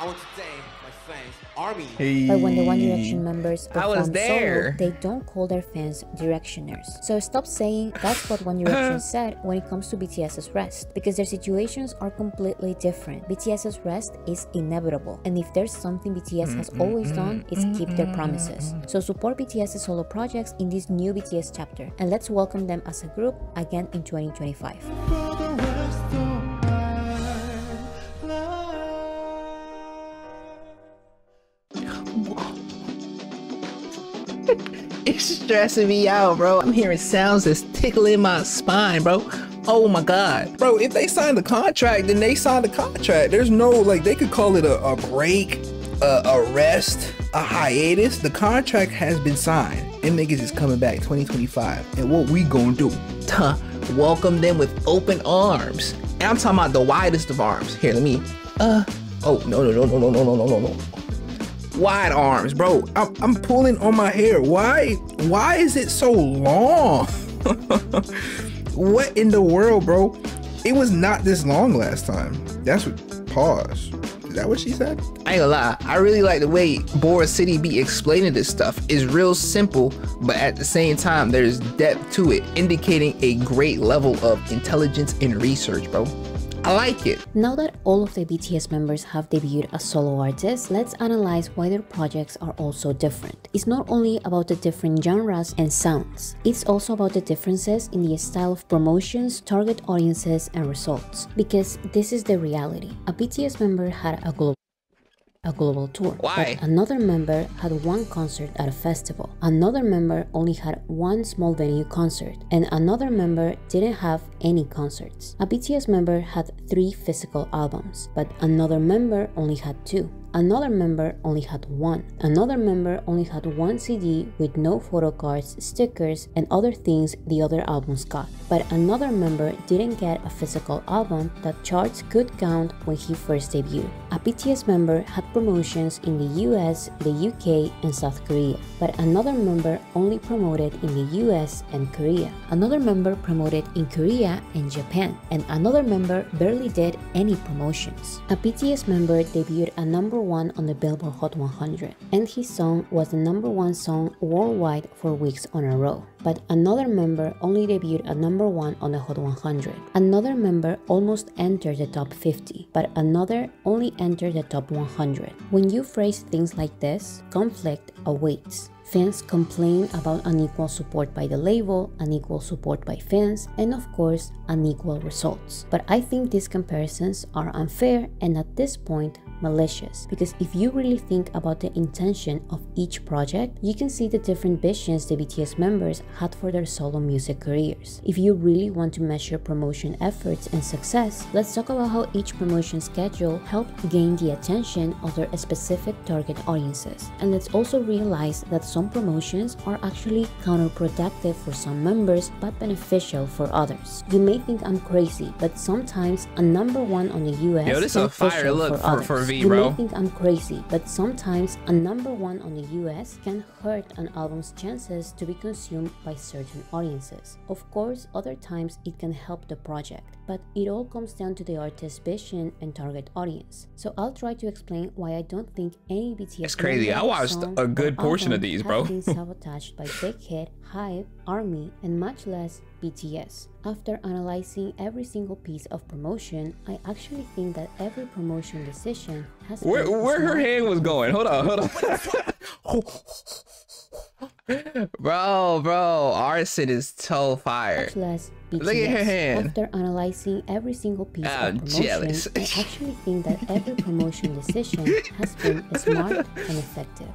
I want to thank my fans, ARMY. But when the One Direction members perform solo, they don't call their fans Directioners. So stop saying that's what One Direction said when it comes to BTS's rest, because their situations are completely different. BTS's rest is inevitable, and if there's something BTS has always done, it's keep their promises. So support BTS's solo projects in this new BTS chapter, and let's welcome them as a group again in 2025. It's stressing me out, bro. I'm hearing sounds that's tickling my spine, bro. Oh my god. Bro, if they signed the contract, then they signed the contract. There's no, like, they could call it a break, a rest, a hiatus. The contract has been signed. And niggas is coming back 2025. And what we gonna do? Welcome them with open arms. And I'm talking about the widest of arms. Here, let me, oh, no. Wide arms, bro. I'm pulling on my hair. Why is it so long? What in the world, bro? It was not this long last time. That's what, pause. Is that what she said? I ain't gonna lie, I really like the way Boracity be explaining this stuff. It's real simple, but at the same time, there's depth to it, indicating a great level of intelligence and research, bro. I like it. Now that all of the BTS members have debuted as solo artists, let's analyze why their projects are also different. It's not only about the different genres and sounds, it's also about the differences in the style of promotions, target audiences, and results. Because this is the reality. A BTS member had a global tour. Why? But another member had one concert at a festival. Another member only had one small venue concert, and another member didn't have any concerts. A BTS member had 3 physical albums, but another member only had 2. Another member only had 1. Another member only had 1 CD with no photo cards, stickers, and other things the other albums got. But another member didn't get a physical album that charts could count when he first debuted. A BTS member had promotions in the US, the UK, and South Korea. But another member only promoted in the US and Korea. Another member promoted in Korea and Japan. And another member barely did any promotions. A BTS member debuted a #1 on the Billboard Hot 100, and his song was the #1 song worldwide for weeks on a row. But another member only debuted a #1 on the Hot 100. Another member almost entered the top 50, but another only entered the top 100. When you phrase things like this, conflict awaits. Fans complain about unequal support by the label, unequal support by fans, and of course, unequal results. But I think these comparisons are unfair and at this point, malicious. Because if you really think about the intention of each project, you can see the different visions the BTS members had for their solo music careers. If you really want to measure promotion efforts and success, let's talk about how each promotion schedule helped gain the attention of their specific target audiences. And let's also realize that some promotions are actually counterproductive for some members but beneficial for others. You may think I'm crazy, but sometimes a #1 on the US Yo, this is a fire look for me, You bro. may think I'm crazy, but sometimes a #1 on the US can hurt an album's chances to be consumed by certain audiences. Of course, other times it can help the project, but it all comes down to the artist's vision and target audience. So I'll try to explain why I don't think any BTS That's crazy. member, I watched song, a good or portion of album these, has bro. been sabotaged by Big Hit, HYBE, ARMY, and much less BTS. After analyzing every single piece of promotion, I actually think that every promotion decision has Where her hand was going? Hold on. Bro, Arson is so fire. Much less BTS. Look at her hand. After analyzing every single piece I'm of promotion, jealous. I actually think that every promotion decision has been smart and effective.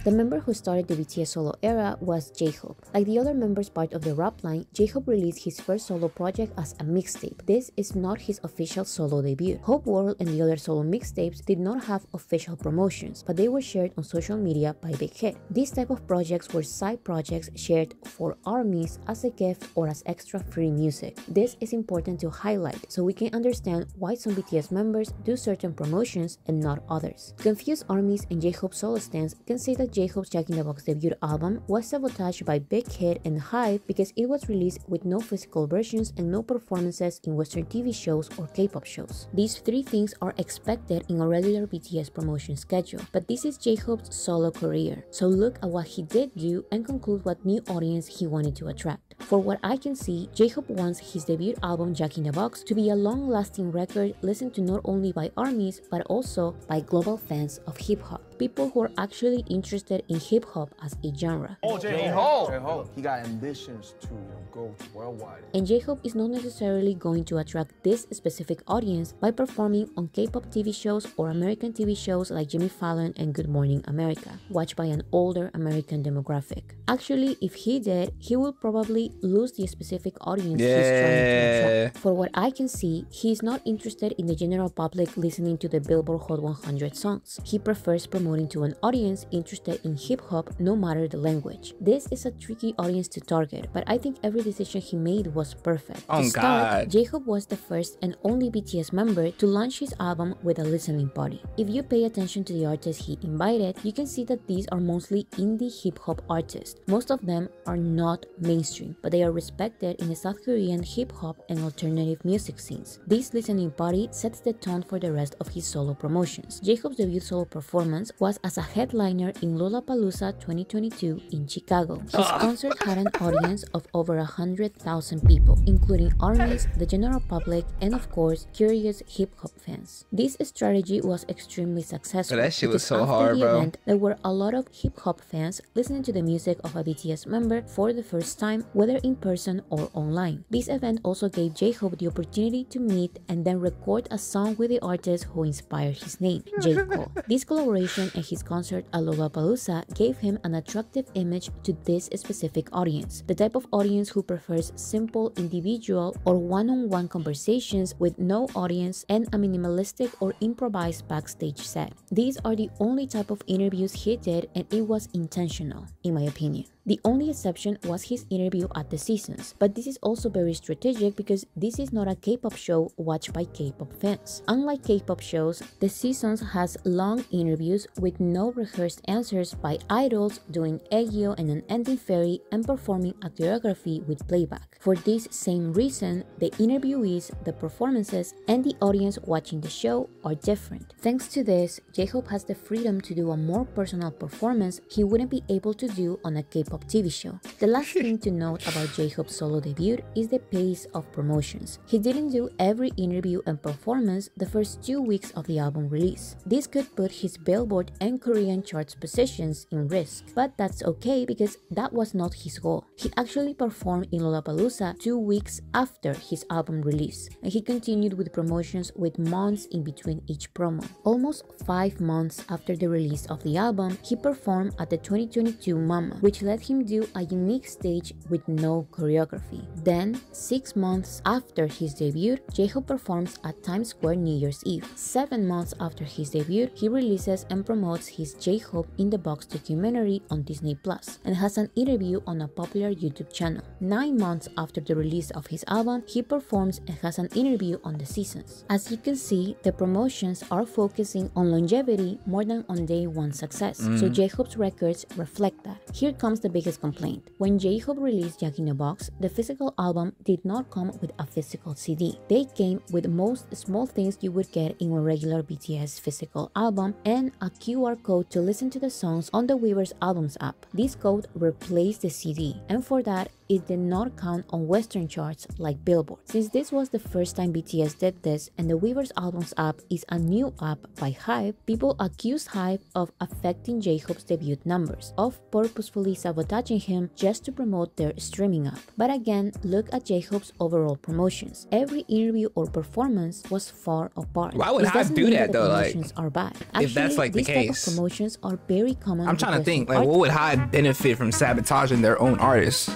The member who started the BTS solo era was J-Hope. Like the other members part of the rap line, J-Hope released his first solo project as a mixtape. This is not his official solo debut. Hope World and the other solo mixtapes did not have official promotions, but they were shared on social media by Big Hit. These type of projects were side projects shared for ARMYs as a gift or as extra free music. This is important to highlight so we can understand why some BTS members do certain promotions and not others. Confused ARMYs and J-Hope solo stands can say that J-Hope's Jack in the Box debut album was sabotaged by Big Hit and HYBE because it was released with no physical versions and no performances in Western TV shows or K-pop shows. These three things are expected in a regular BTS promotion schedule, but this is J-Hope's solo career, so look at what he did do and conclude what new audience he wanted to attract. For what I can see, J-Hope wants his debut album Jack in the Box to be a long-lasting record listened to not only by ARMYs but also by global fans of hip-hop, people who are actually interested in hip-hop as a genre. Oh, J-Hope. He got ambitions to go worldwide. And J-Hope is not necessarily going to attract this specific audience by performing on K-pop TV shows or American TV shows like Jimmy Fallon and Good Morning America, watched by an older American demographic. Actually, if he did, he will probably lose the specific audience he's trying to attract. For what I can see, he is not interested in the general public listening to the Billboard Hot 100 songs. He prefers promoting to an audience interested in hip-hop no matter the language. This is a tricky audience to target, but I think every decision he made was perfect. Oh, to start, J-Hope was the first and only BTS member to launch his album with a listening party. If you pay attention to the artists he invited, you can see that these are mostly indie hip-hop artists. Most of them are not mainstream, but they are respected in the South Korean hip-hop and alternative music scenes. This listening party sets the tone for the rest of his solo promotions. J-Hope's debut solo performance was as a headliner in Lollapalooza 2022 in Chicago. His concert had an audience of over 100,000 people, including ARMYs, the general public, and of course, curious hip-hop fans. This strategy was extremely successful. That shit was because so after hard, the bro. event, there were a lot of hip-hop fans listening to the music of a BTS member for the first time, whether in person or online. This event also gave J-Hope the opportunity to meet and then record a song with the artist who inspired his name, J. Cole. This collaboration and his concert at Lollapalooza gave him an attractive image to this specific audience, the type of audience who prefers simple, individual, or one-on-one conversations with no audience and a minimalistic or improvised backstage set. These are the only type of interviews he did, and it was intentional, in my opinion. The only exception was his interview at the Seasons, but this is also very strategic because this is not a K-pop show watched by K-pop fans. Unlike K-pop shows, the Seasons has long interviews with no rehearsed answers by idols doing aegyo and an ending fairy and performing a choreography with playback. For this same reason, the interviewees, the performances, and the audience watching the show are different. Thanks to this, J-Hope has the freedom to do a more personal performance he wouldn't be able to do on a K-pop TV show. The last thing to note about J-Hope's solo debut is the pace of promotions. He didn't do every interview and performance the first 2 weeks of the album release. This could put his Billboard and Korean charts positions in risk, but that's okay because that was not his goal. He actually performed in Lollapalooza 2 weeks after his album release, and he continued with promotions with months in between each promo. Almost 5 months after the release of the album, he performed at the 2022 Mama, which led him do a unique stage with no choreography. Then, 6 months after his debut, J-Hope performs at Times Square New Year's Eve. 7 months after his debut, he releases and promotes his J-Hope in the Box documentary on Disney Plus and has an interview on a popular YouTube channel. 9 months after the release of his album, he performs and has an interview on The Seasons. As you can see, the promotions are focusing on longevity more than on day one success, so J-Hope's records reflect that. Here comes the biggest complaint. When J-Hope released Jack in the Box, the physical album did not come with a physical CD. They came with most small things you would get in a regular BTS physical album and a QR code to listen to the songs on the Weverse Albums app. This code replaced the CD, and for that, it did not count on Western charts like Billboard. Since this was the first time BTS did this and the Weverse Albums app is a new app by HYBE, people accused HYBE of affecting J-Hope's debut numbers, of purposefully sabotaging him just to promote their streaming app. But again, look at J-Hope's overall promotions. Every interview or performance was far apart. Why would HYBE do that though? Like, promotions are bad. Actually, if that's like the these case, type of promotions are very common. I'm trying to think, like, what would HYBE benefit from sabotaging their own artists?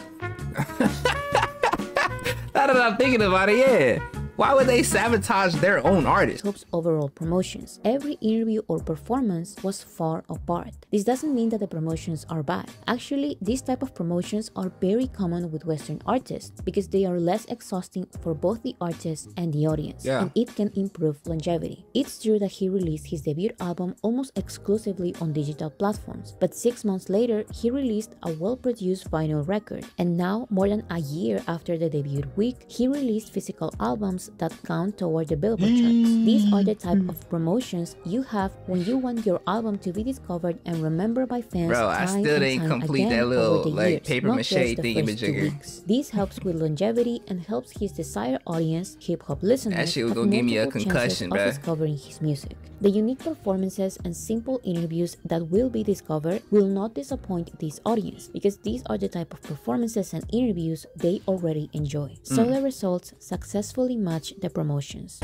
Now that I'm thinking about it, yeah. Why would they sabotage their own artists? J-Hope's overall promotions. Every interview or performance was far apart. This doesn't mean that the promotions are bad. Actually, these type of promotions are very common with Western artists because they are less exhausting for both the artist and the audience, and it can improve longevity. It's true that he released his debut album almost exclusively on digital platforms, but 6 months later, he released a well-produced vinyl record, and now, more than a year after the debut week, he released physical albums that count toward the Billboard charts. These are the type of promotions you have when you want your album to be discovered and remembered by fans. Bro, I still didn't complete that little like paper mache thingamajigger. This helps with longevity and helps his desired audience, hip-hop listeners, that shit was gonna give me a concussion, bro. Discovering his music. The unique performances and simple interviews that will be discovered will not disappoint this audience because these are the type of performances and interviews they already enjoy. So the results successfully match the promotions.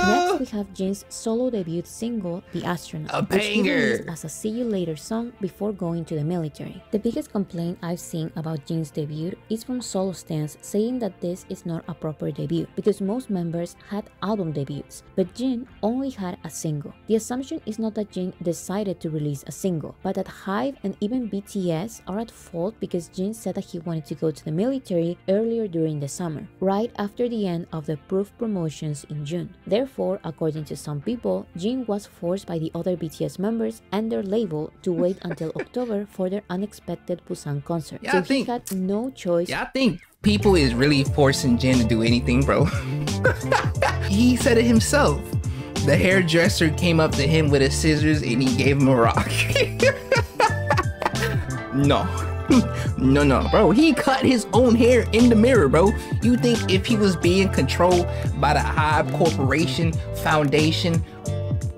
Next, we have Jin's solo debut single, The Astronaut, a which he banger, released as a See You Later song before going to the military. The biggest complaint I've seen about Jin's debut is from solo stans saying that this is not a proper debut because most members had album debuts, but Jin only had a single. The assumption is not that Jin decided to release a single, but that HYBE and even BTS are at fault because Jin said that he wanted to go to the military earlier during the summer, right after the end of the Proof promotions in June. Therefore, according to some people, Jin was forced by the other BTS members and their label to wait until October for their unexpected Busan concert. Yeah, so he had no choice. Yeah, I think people is really forcing Jin to do anything, bro. He said it himself. The hairdresser came up to him with his scissors and he gave him a rock. No. No, bro. He cut his own hair in the mirror, bro. You think if he was being controlled by the HYBE Corporation Foundation?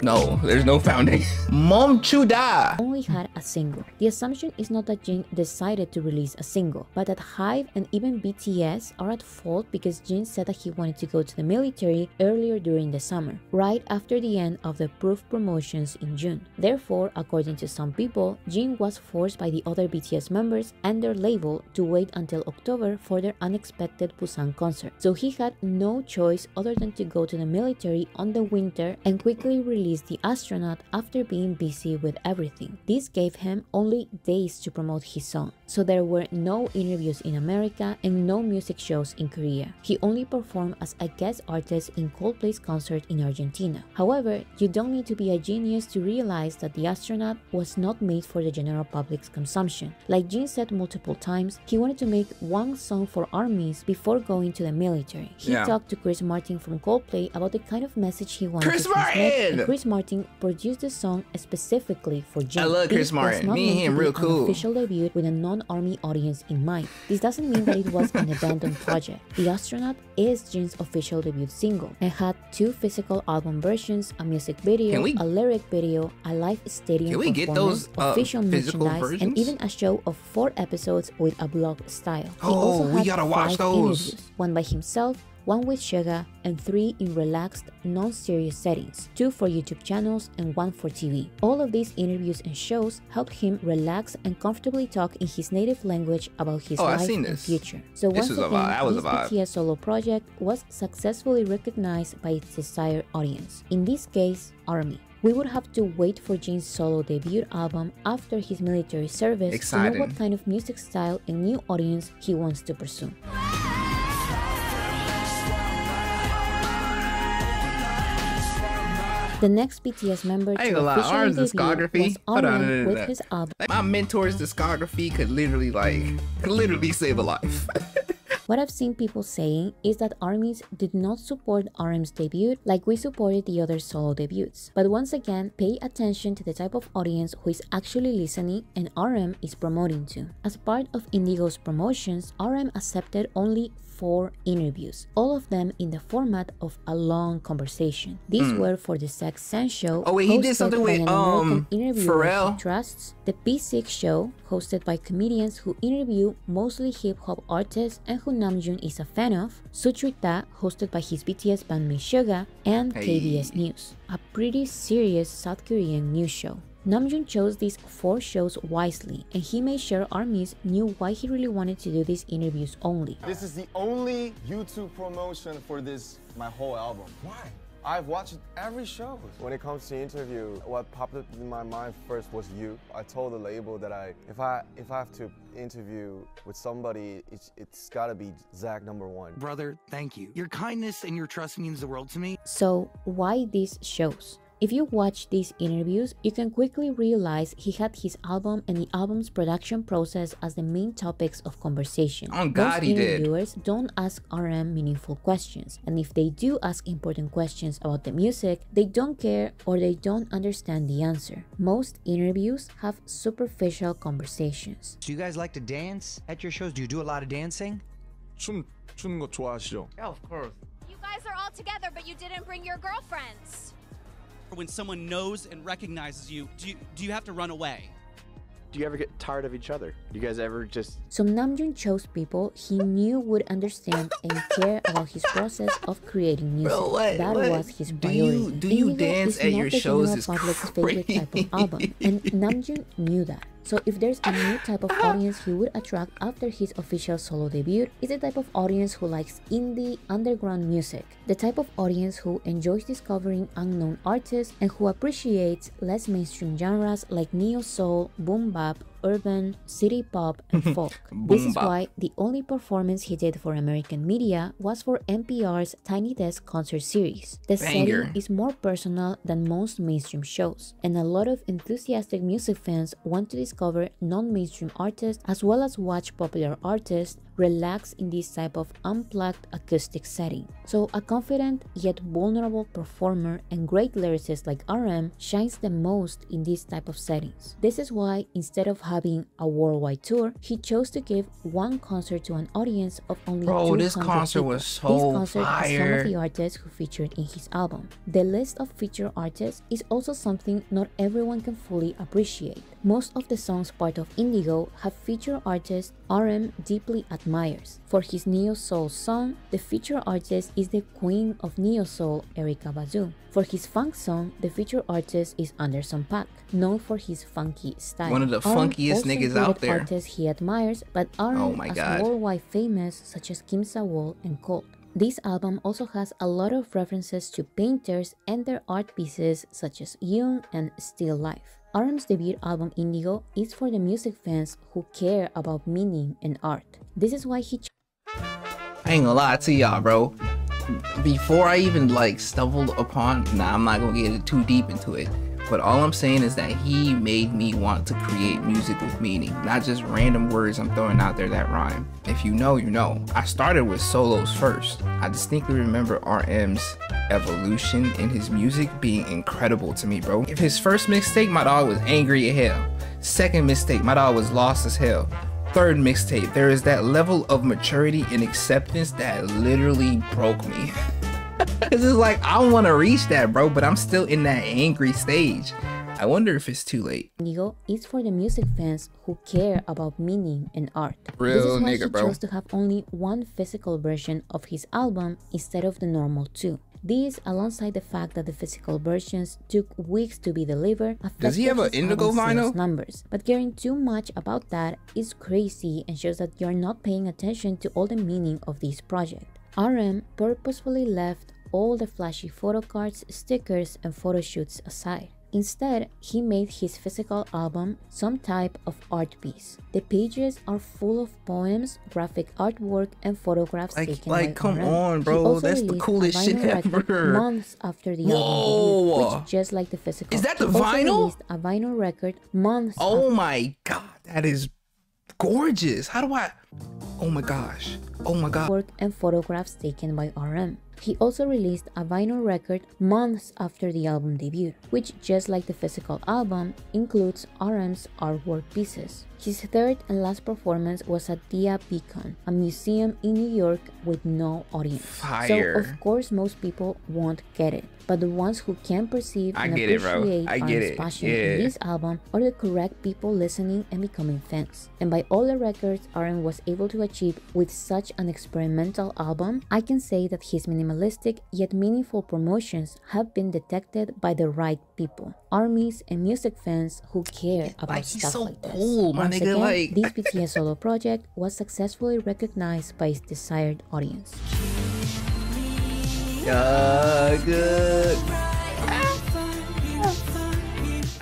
No, there's no foundation. Mom Chuda only had a single. The assumption is not that Jin decided to release a single, but that HYBE and even BTS are at fault because Jin said that he wanted to go to the military earlier during the summer, right after the end of the Proof promotions in June. Therefore, according to some people, Jin was forced by the other BTS members and their label to wait until October for their unexpected Busan concert. So he had no choice other than to go to the military on the winter and quickly release The Astronaut after being busy with everything. This gave him only days to promote his song, so there were no interviews in America and no music shows in Korea. He only performed as a guest artist in Coldplay's concert in Argentina. However, you don't need to be a genius to realize that The Astronaut was not made for the general public's consumption. Like Jin said multiple times, he wanted to make one song for armies before going to the military. He talked to Chris Martin from Coldplay about the kind of message he wanted to transmit, and Chris Martin produced the song specifically for Jin. I love Chris Martin. Me and him real cool. An official debut with a non-army audience in mind. This doesn't mean that it was an abandoned project. The Astronaut is Jin's official debut single and had 2 physical album versions, a music video, a lyric video, a live stadium performance, official merchandise, and even a show of 4 episodes with a blog style. He also had 5 interviews, one by himself, 1 with Suga, and 3 in relaxed, non-serious settings, 2 for YouTube channels and 1 for TV. All of these interviews and shows helped him relax and comfortably talk in his native language about his life and future. So once again, this BTS solo project was successfully recognized by its desired audience, in this case, ARMY. We would have to wait for Jin's solo debut album after his military service to know what kind of music style and new audience he wants to pursue. The next BTS member to officially debut was RM with his album. My mentor's discography could literally save a life. What I've seen people saying is that ARMYs did not support RM's debut like we supported the other solo debuts. But once again, pay attention to the type of audience who is actually listening and RM is promoting to. As part of Indigo's promotions, RM accepted only 4 interviews, all of them in the format of a long conversation. These were for the Sex Sense show, he did something with Pharrell. Trusts, the P6 show, hosted by comedians who interview mostly hip-hop artists and who Namjoon is a fan of, Sutrita, hosted by his BTS bandmate Suga, and KBS News, a pretty serious South Korean news show. Namjoon chose these 4 shows wisely, and he made sure ARMYs knew why he really wanted to do these interviews only. This is the only YouTube promotion for my whole album. Why? I've watched every show. When it comes to interview, what popped up in my mind first was you. I told the label that if I have to interview with somebody, it's gotta be Zach #1. Brother, thank you. Your kindness and your trust means the world to me. So why these shows? If you watch these interviews, you can quickly realize he had his album and the album's production process as the main topics of conversation. Most interviewers don't ask RM meaningful questions, and if they do ask important questions about the music, they don't care or they don't understand the answer. Most interviews have superficial conversations. Do you guys like to dance at your shows? Do you do a lot of dancing? 추는 거 좋아하시죠? Yeah, of course. You guys are all together, but you didn't bring your girlfriends. When someone knows and recognizes you, do you have to run away? Do you ever get tired of each other? Do you guys ever just... So Namjoon chose people he knew would understand and care about his process of creating music. That was his priority. Do you dance at your shows? Is public's favorite type of album, and Namjoon knew that. So if there's a new type of audience he would attract after his official solo debut, it's the type of audience who likes indie, underground music. The type of audience who enjoys discovering unknown artists and who appreciates less mainstream genres like neo-soul, boom bap, urban, city pop, and folk. This is why the only performance he did for American media was for NPR's Tiny Desk concert series. The setting is more personal than most mainstream shows, and a lot of enthusiastic music fans want to discover non-mainstream artists as well as watch popular artists relax in this type of unplugged acoustic setting. So a confident yet vulnerable performer and great lyricist like RM shines the most in this type of settings. This is why instead of having a worldwide tour, he chose to give one concert to an audience of only 200 this concert people. Was so This concert fire. has some of the artists who featured in his album. The list of featured artists is also something not everyone can fully appreciate. Most of the songs part of Indigo have featured artists RM deeply admires. For his neo-soul song, the featured artist is the queen of neo-soul, Erykah Badu. For his funk song, the featured artist is Anderson .Paak, known for his funky style. One of the funkiest niggas out there. Artists he admires, but aren't as worldwide famous, such as Kim Sa-wol and Cold. This album also has a lot of references to painters and their art pieces such as Yoon and Still Life. RM's debut album Indigo is for the music fans who care about meaning and art. This is why he I ain't gonna lie to y'all, bro. Before I even stumbled upon, I'm not gonna get too deep into it, but all I'm saying is that he made me want to create music with meaning, not just random words I'm throwing out there that rhyme. If you know, you know. I started with solos first. I distinctly remember RM's evolution in his music being incredible to me, bro. If his first mixtape, my dog was angry as hell. Second mixtape, my dog was lost as hell. Third mixtape, there is that level of maturity and acceptance that literally broke me. Cause it's like, I want to reach that, bro, but I'm still in that angry stage. I wonder if it's too late. Indigo is for the music fans who care about meaning and art. Real this is why nigga, he bro. chose to have only one physical version of his album instead of the normal two. This, alongside the fact that the physical versions took weeks to be delivered, affected Does he have an his Indigo album sales vinyl? numbers. But caring too much about that is crazy and shows that you're not paying attention to all the meaning of this project. RM purposefully left all the flashy photo cards, stickers, and photo shoots aside. Instead, he made his physical album some type of art piece. The pages are full of poems, graphic artwork, and photographs taken by come RM. on, He bro. also That's the released a coolest shit vinyl record ever. months after the album debut, which just like the physical. Is that the He also vinyl? released a vinyl record months Oh my god, that is gorgeous. How do I? Oh my gosh. Oh my god. Work and photographs taken by RM. He also released a vinyl record months after the album debut, which, just like the physical album, includes RM's artwork pieces. His third and last performance was at Dia Beacon, a museum in New York with no audience. Fire. So of course most people won't get it, but the ones who can perceive and appreciate RM's passion in this album are the correct people listening and becoming fans. And by all the records RM was able to achieve with such an experimental album, I can say that his minimalistic yet meaningful promotions have been detected by the right people, armies and music fans who care about stuff like this. Once again, this BTS solo project was successfully recognized by its desired audience. Good.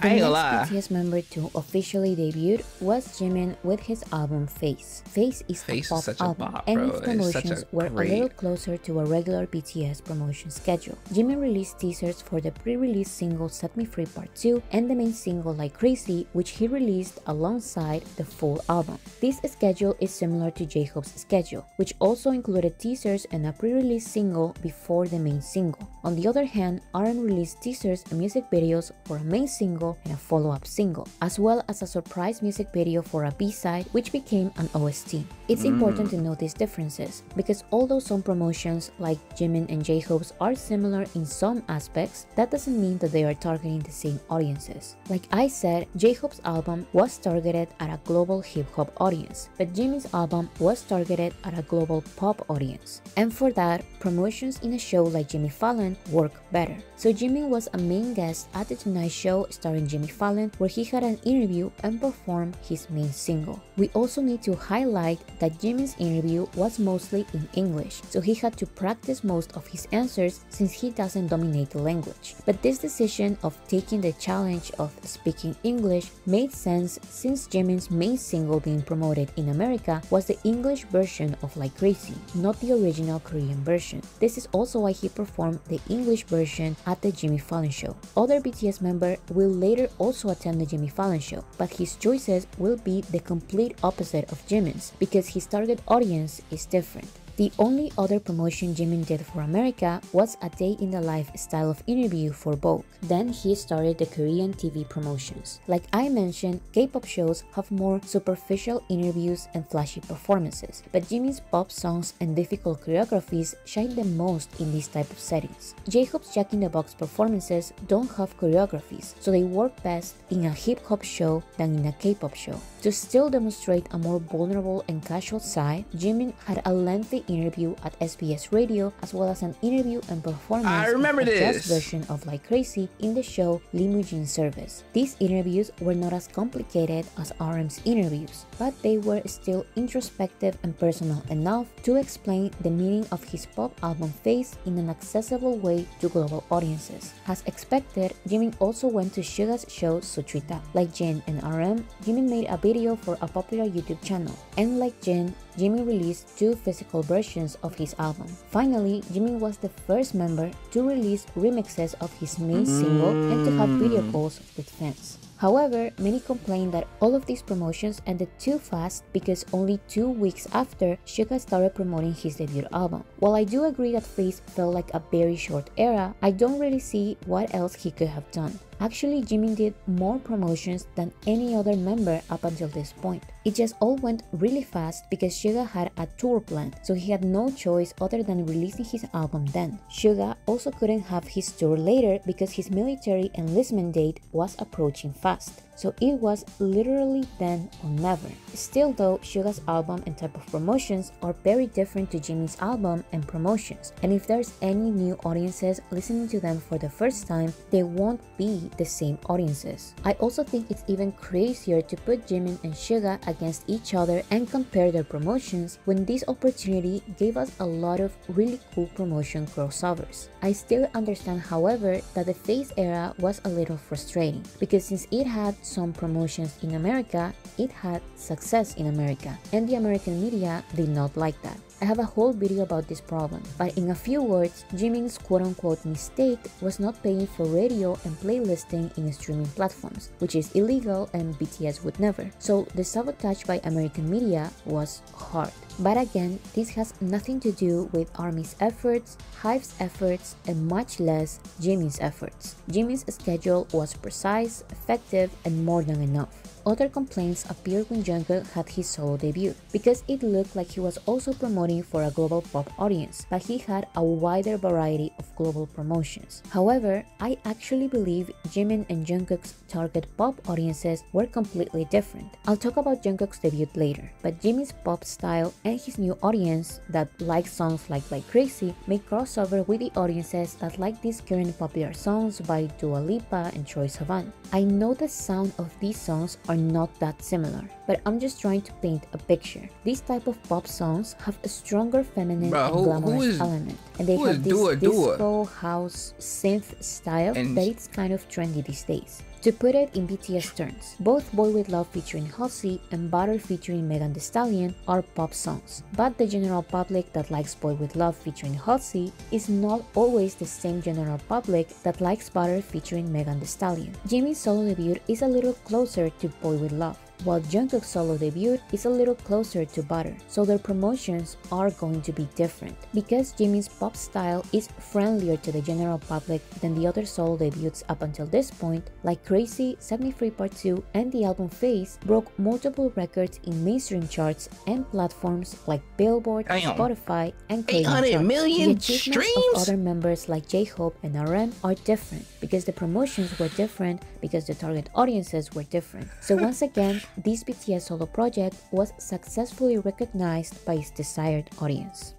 The I ain't gonna next lie. BTS member to officially debut was Jimin with his album Face. Face is a pop such a album, bop, and bro. its It's promotions such a were a great- little closer to a regular BTS promotion schedule. Jimin released teasers for the pre-release single Set Me Free Part 2 and the main single Like Crazy, which he released alongside the full album. This schedule is similar to J-Hope's schedule, which also included teasers and a pre-release single before the main single. On the other hand, RM released teasers and music videos for a main single and a follow-up single, as well as a surprise music video for a B-side which became an OST. It's important to note these differences, because although some promotions like Jimin and J-Hope's are similar in some aspects, that doesn't mean that they are targeting the same audiences. Like I said, J-Hope's album was targeted at a global hip-hop audience, but Jimin's album was targeted at a global pop audience. And for that, promotions in a show like Jimmy Fallon work better. So Jimin was a main guest at the Tonight Show starring Jimmy Fallon, where he had an interview and performed his main single. We also need to highlight that Jimin's interview was mostly in English, so he had to practice most of his answers since he doesn't dominate the language. But this decision of taking the challenge of speaking English made sense since Jimin's main single being promoted in America was the English version of Like Crazy, not the original Korean version. This is also why he performed the English version at the Jimmy Fallon show. Other BTS member will later also attend the Jimmy Fallon show, but his choices will be the complete opposite of Jimin's because his target audience is different. The only other promotion Jimin did for America was a day in the life style of interview for Vogue. Then he started the Korean TV promotions. Like I mentioned, K-pop shows have more superficial interviews and flashy performances, but Jimin's pop songs and difficult choreographies shine the most in these type of settings. J-Hope's Jack in the Box performances don't have choreographies, so they work best in a hip-hop show than in a K-pop show. To still demonstrate a more vulnerable and casual side, Jimin had a lengthy interview at SBS Radio, as well as an interview and performance of a jazz version of Like Crazy in the show Limousine Service. These interviews were not as complicated as RM's interviews, but they were still introspective and personal enough to explain the meaning of his pop album Face in an accessible way to global audiences. As expected, Jimin also went to Suga's show Sutrita. Like Jin and RM, Jimin made a video for a popular YouTube channel, and like Jin, Jimin released 2 physical versions of his album. Finally, Jimin was the first member to release remixes of his main single and to have video calls with fans. However, many complained that all of these promotions ended too fast because only 2 weeks after, Suga started promoting his debut album. While I do agree that Face felt like a very short era, I don't really see what else he could have done. Actually, Jimin did more promotions than any other member up until this point. It just all went really fast because Suga had a tour planned, so he had no choice other than releasing his album then. Suga also couldn't have his tour later because his military enlistment date was approaching fast. So it was literally then or never. Still though, Suga's album and type of promotions are very different to Jimin's album and promotions, and if there's any new audiences listening to them for the first time, they won't be the same audiences. I also think it's even crazier to put Jimin and Suga against each other and compare their promotions when this opportunity gave us a lot of really cool promotion crossovers. I still understand, however, that the phase era was a little frustrating because since it had some promotions in America, it had success in America, and the American media did not like that. I have a whole video about this problem, but in a few words, Jimin's quote-unquote mistake was not paying for radio and playlisting in streaming platforms, which is illegal and BTS would never. So the sabotage by American media was hard. But again, this has nothing to do with ARMY's efforts, HYBE's efforts, and much less Jimin's efforts. Jimin's schedule was precise, effective, and more than enough. Other complaints appeared when Jungkook had his solo debut, because it looked like he was also promoting for a global pop audience, but he had a wider variety of global promotions. However, I actually believe Jimin and Jungkook's target pop audiences were completely different. I'll talk about Jungkook's debut later, but Jimin's pop style and his new audience that like songs like Crazy may crossover with the audiences that like these current popular songs by Dua Lipa and Troye Sivan. I know the sound of these songs are not that similar, but I'm just trying to paint a picture. These type of pop songs have a stronger feminine and glamorous element, and they have this disco, house, synth style that it's kind of trendy these days. To put it in BTS terms, both Boy With Love featuring Halsey and Butter featuring Megan Thee Stallion are pop songs, but the general public that likes Boy With Love featuring Halsey is not always the same general public that likes Butter featuring Megan Thee Stallion. Jimin's solo debut is a little closer to Boy With Love, while Jungkook's solo debut is a little closer to Butter, so their promotions are going to be different. Because Jimin's pop style is friendlier to the general public than the other solo debuts up until this point, like Crazy, 73 Part 2, and the album Phase broke multiple records in mainstream charts and platforms like Billboard, Spotify, and Korean 800 million charts. The achievements streams? of other members like J-Hope and RM are different because the promotions were different, because the target audiences were different. So once again, this BTS solo project was successfully recognized by its desired audience.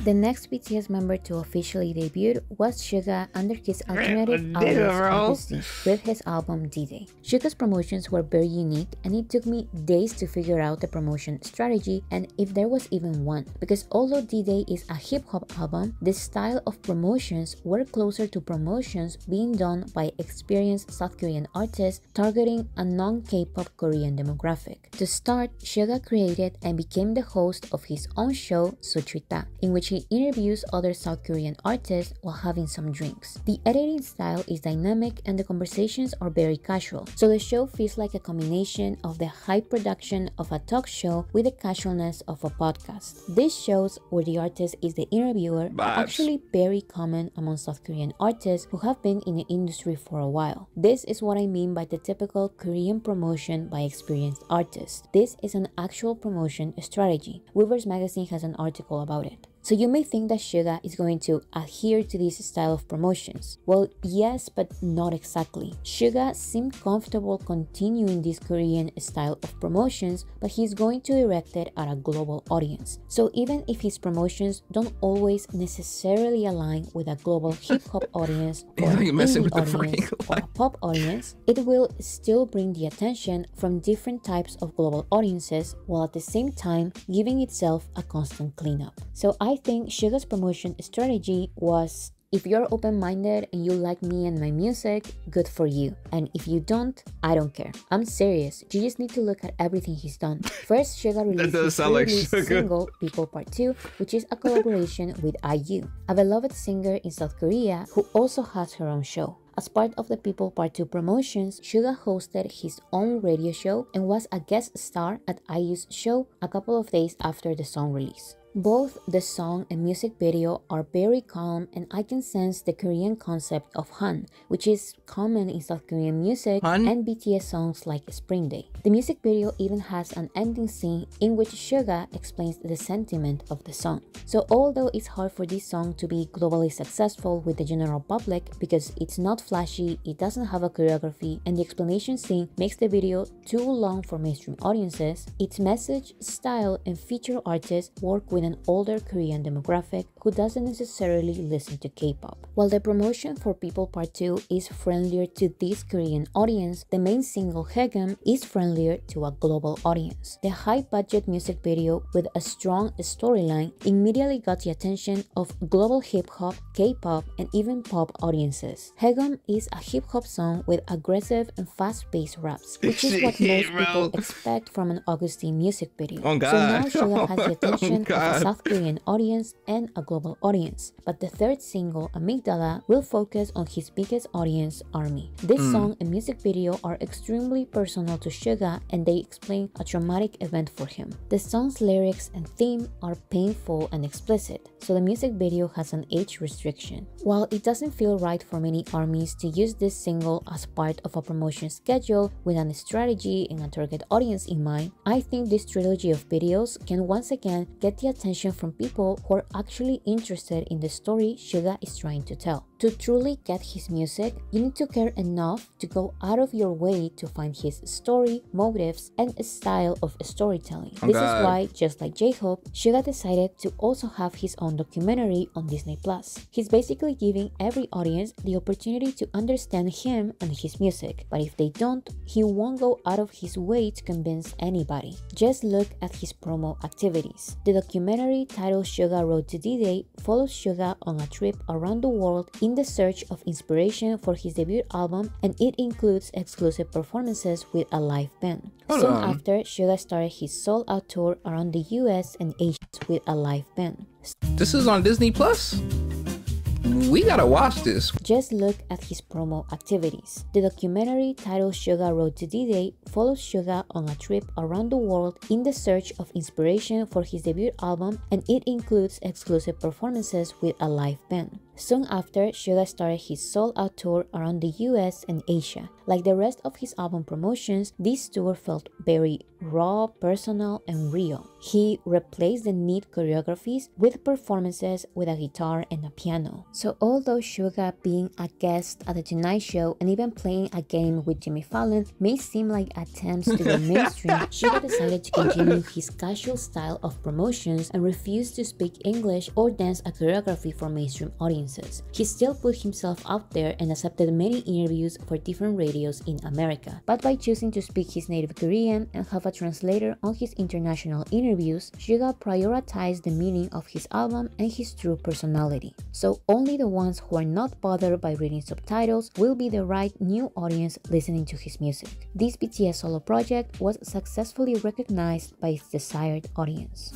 The next BTS member to officially debut was Suga under his alternative alias Augustine with his album D-Day. Suga's promotions were very unique, and it took me days to figure out the promotion strategy and if there was even one, because although D-Day is a hip-hop album, the style of promotions were closer to promotions being done by experienced South Korean artists targeting a non-K-pop Korean demographic. To start, Suga created and became the host of his own show, Sutrita, in which he interviews other South Korean artists while having some drinks. The editing style is dynamic and the conversations are very casual, so the show feels like a combination of the high production of a talk show with the casualness of a podcast. These shows where the artist is the interviewer are actually very common among South Korean artists who have been in the industry for a while. This is what I mean by the typical Korean promotion by experienced artists. This is an actual promotion strategy. Weavers magazine has an article about it. So you may think that Suga is going to adhere to this style of promotions. Well, yes, but not exactly. Suga seemed comfortable continuing this Korean style of promotions, but he's going to direct it at a global audience. So even if his promotions don't always necessarily align with a global hip-hop audience or an indie audience or a pop audience, it will still bring the attention from different types of global audiences, while at the same time giving itself a constant cleanup. So I think Suga's promotion strategy was, if you're open-minded and you like me and my music, good for you. And if you don't, I don't care. I'm serious. You just need to look at everything he's done. First, Suga released his pre-release single, People Part 2, which is a collaboration with IU, a beloved singer in South Korea who also has her own show. As part of the People Part 2 promotions, Suga hosted his own radio show and was a guest star at IU's show a couple of days after the song release. Both the song and music video are very calm, and I can sense the Korean concept of Han, which is common in South Korean music and BTS songs like Spring Day. The music video even has an ending scene in which Suga explains the sentiment of the song. So although it's hard for this song to be globally successful with the general public because it's not flashy, it doesn't have a choreography, and the explanation scene makes the video too long for mainstream audiences, its message, style, and feature artists work with an older Korean demographic who doesn't necessarily listen to K-pop. While the promotion for People Part 2 is friendlier to this Korean audience, the main single Haegum is friendlier to a global audience. The high-budget music video with a strong storyline immediately got the attention of global hip-hop, K-pop, and even pop audiences. Haegum is a hip-hop song with aggressive and fast-paced raps, which is what most people expect from an Augustine music video. Oh, God. So now Suga has the attention Oh, of a South Korean audience and a global audience. But the third single, Amygdala, will focus on his biggest audience, ARMY. This song and music video are extremely personal to Suga, and they explain a traumatic event for him. The song's lyrics and theme are painful and explicit, so the music video has an age restriction. While it doesn't feel right for many ARMYs to use this single as part of a promotion schedule with a strategy and a target audience in mind, I think this trilogy of videos can once again get the attention from people who are actually interested in the story Suga is trying to tell. To truly get his music, you need to care enough to go out of your way to find his story, motives, and style of storytelling. This is why, just like J-Hope, Suga decided to also have his own documentary on Disney+. He's basically giving every audience the opportunity to understand him and his music, but if they don't, he won't go out of his way to convince anybody. Just look at his promo activities. The documentary titled Suga Road to D-Day follows Suga on a trip around the world in the search of inspiration for his debut album, and it includes exclusive performances with a live band. Soon after, Suga started his sold-out tour around the US and Asia with a live band. This is on Disney Plus? We gotta watch this. Just look at his promo activities. The documentary titled Suga Road to D-Day follows Suga on a trip around the world in the search of inspiration for his debut album, and it includes exclusive performances with a live band. Soon after, Suga started his sold-out tour around the US and Asia. Like the rest of his album promotions, this tour felt very raw, personal, and real. He replaced the neat choreographies with performances with a guitar and a piano. So although Suga being a guest at The Tonight Show and even playing a game with Jimmy Fallon may seem like attempts to go mainstream, Suga decided to continue his casual style of promotions and refused to speak English or dance a choreography for mainstream audiences. He still put himself out there and accepted many interviews for different radios in America. But by choosing to speak his native Korean and have a translator on his international interviews, Suga prioritized the meaning of his album and his true personality. So only the ones who are not bothered by reading subtitles will be the right new audience listening to his music. This BTS solo project was successfully recognized by its desired audience.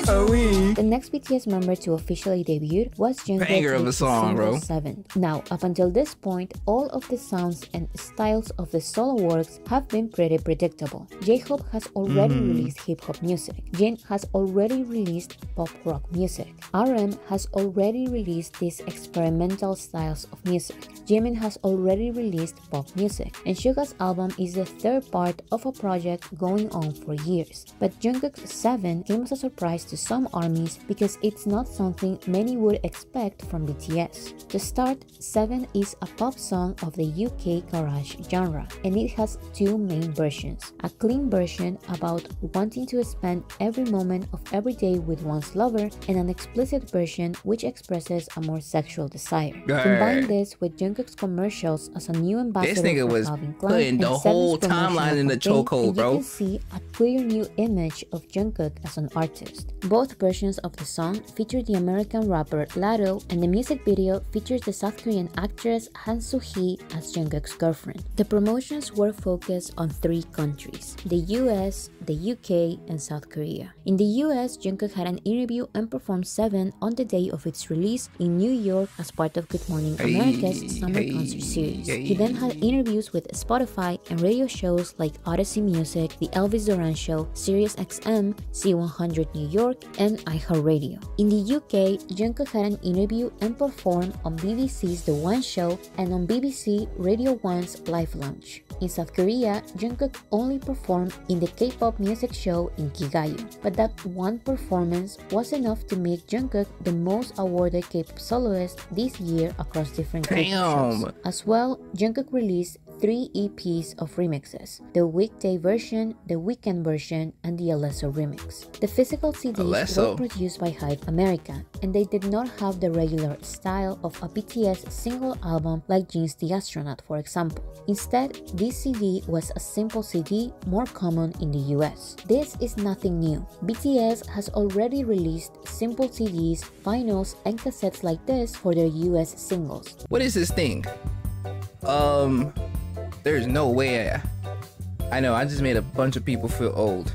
The next BTS member to officially debut was Jungkook Banger of a with song, single bro. 7. Now, up until this point, all of the sounds and styles of the solo works have been pretty predictable. J-Hope has already released hip-hop music. Jin has already released pop rock music. RM has already released these experimental styles of music. Jimin has already released pop music. And Suga's album is the third part of a project going on for years. But Jungkook's 7 came as a surprise to some ARMYs because it's not something many would expect from BTS. To start, 7 is a pop song of the UK garage genre, and it has two main versions. A clean version about wanting to spend every moment of every day with one's lover, and an explicit version which expresses a more sexual desire. Combine this with Jungkook's commercials as a new ambassador This nigga for was Calvin Klein putting the and whole 7's promotional timeline in the campaign, chokehold, and bro. you can see a clear new image of Jungkook as an artist. Both versions versions of the song feature the American rapper Latto, and the music video features the South Korean actress Han Soo-hee as Jungkook's girlfriend. The promotions were focused on 3 countries: the US, the UK, and South Korea. In the US, Jungkook had an interview and performed 7 on the day of its release in New York as part of Good Morning America's summer concert series. He then had interviews with Spotify and radio shows like Odyssey Music, The Elvis Duran Show, Sirius XM, C100 New York, and iHeartRadio. In the UK, Jungkook had an interview and performed on BBC's The One Show and on BBC Radio 1's Live Lounge. In South Korea, Jungkook only performed in the K-pop music show in Kigayo, but that one performance was enough to make Jungkook the most awarded K-pop soloist this year across different K-pop shows. As well, Jungkook released 3 EPs of remixes: the weekday version, the weekend version, and the Alesso remix. The physical CDs were produced by Hype America, and they did not have the regular style of a BTS single album like Jin's The Astronaut, for example. Instead, this CD was a simple CD, more common in the US. This is nothing new. BTS has already released simple CDs, vinyls, and cassettes like this for their US singles. What is this thing? There's no way. I know, I just made a bunch of people feel old.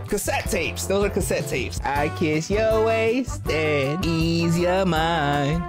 Cassette tapes. Those are cassette tapes. I kiss your waist and ease your mind.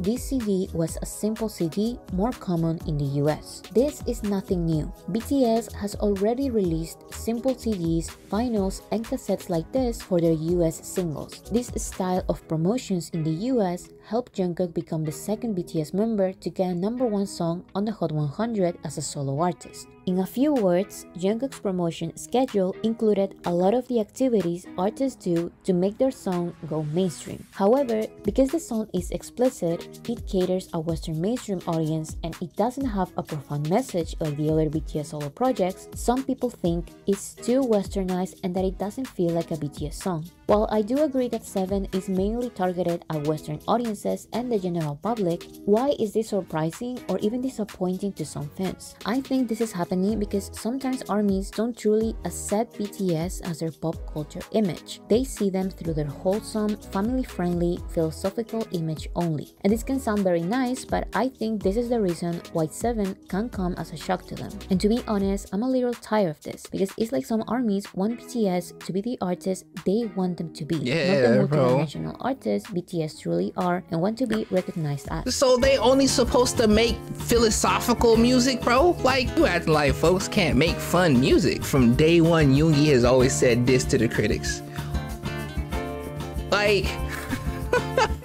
This CD was a simple CD, more common in the US. This is nothing new. BTS has already released simple CDs, vinyls, and cassettes like this for their US singles. This style of promotions in the US helped Jungkook become the second BTS member to get a #1 song on the Hot 100 as a solo artist. In a few words, Jungkook's promotion schedule included a lot of the activities artists do to make their song go mainstream. However, because the song is explicit, it caters a Western mainstream audience and it doesn't have a profound message like the other BTS solo projects, some people think it's too westernized and that it doesn't feel like a BTS song. While I do agree that 7 is mainly targeted at Western audiences and the general public, why is this surprising or even disappointing to some fans? I think this is happening because sometimes ARMYs don't truly accept BTS as their pop culture image. They see them through their wholesome, family-friendly, philosophical image only. And this can sound very nice, but I think this is the reason why 7 can come as a shock to them. And to be honest, I'm a little tired of this because it's like some ARMYs want BTS to be the artist they want them to be, not the multidimensional artists BTS truly are and want to be recognized as. So they only supposed to make philosophical music, bro? Like, you acting like folks can't make fun music. From day one, Yoongi has always said this to the critics. Like...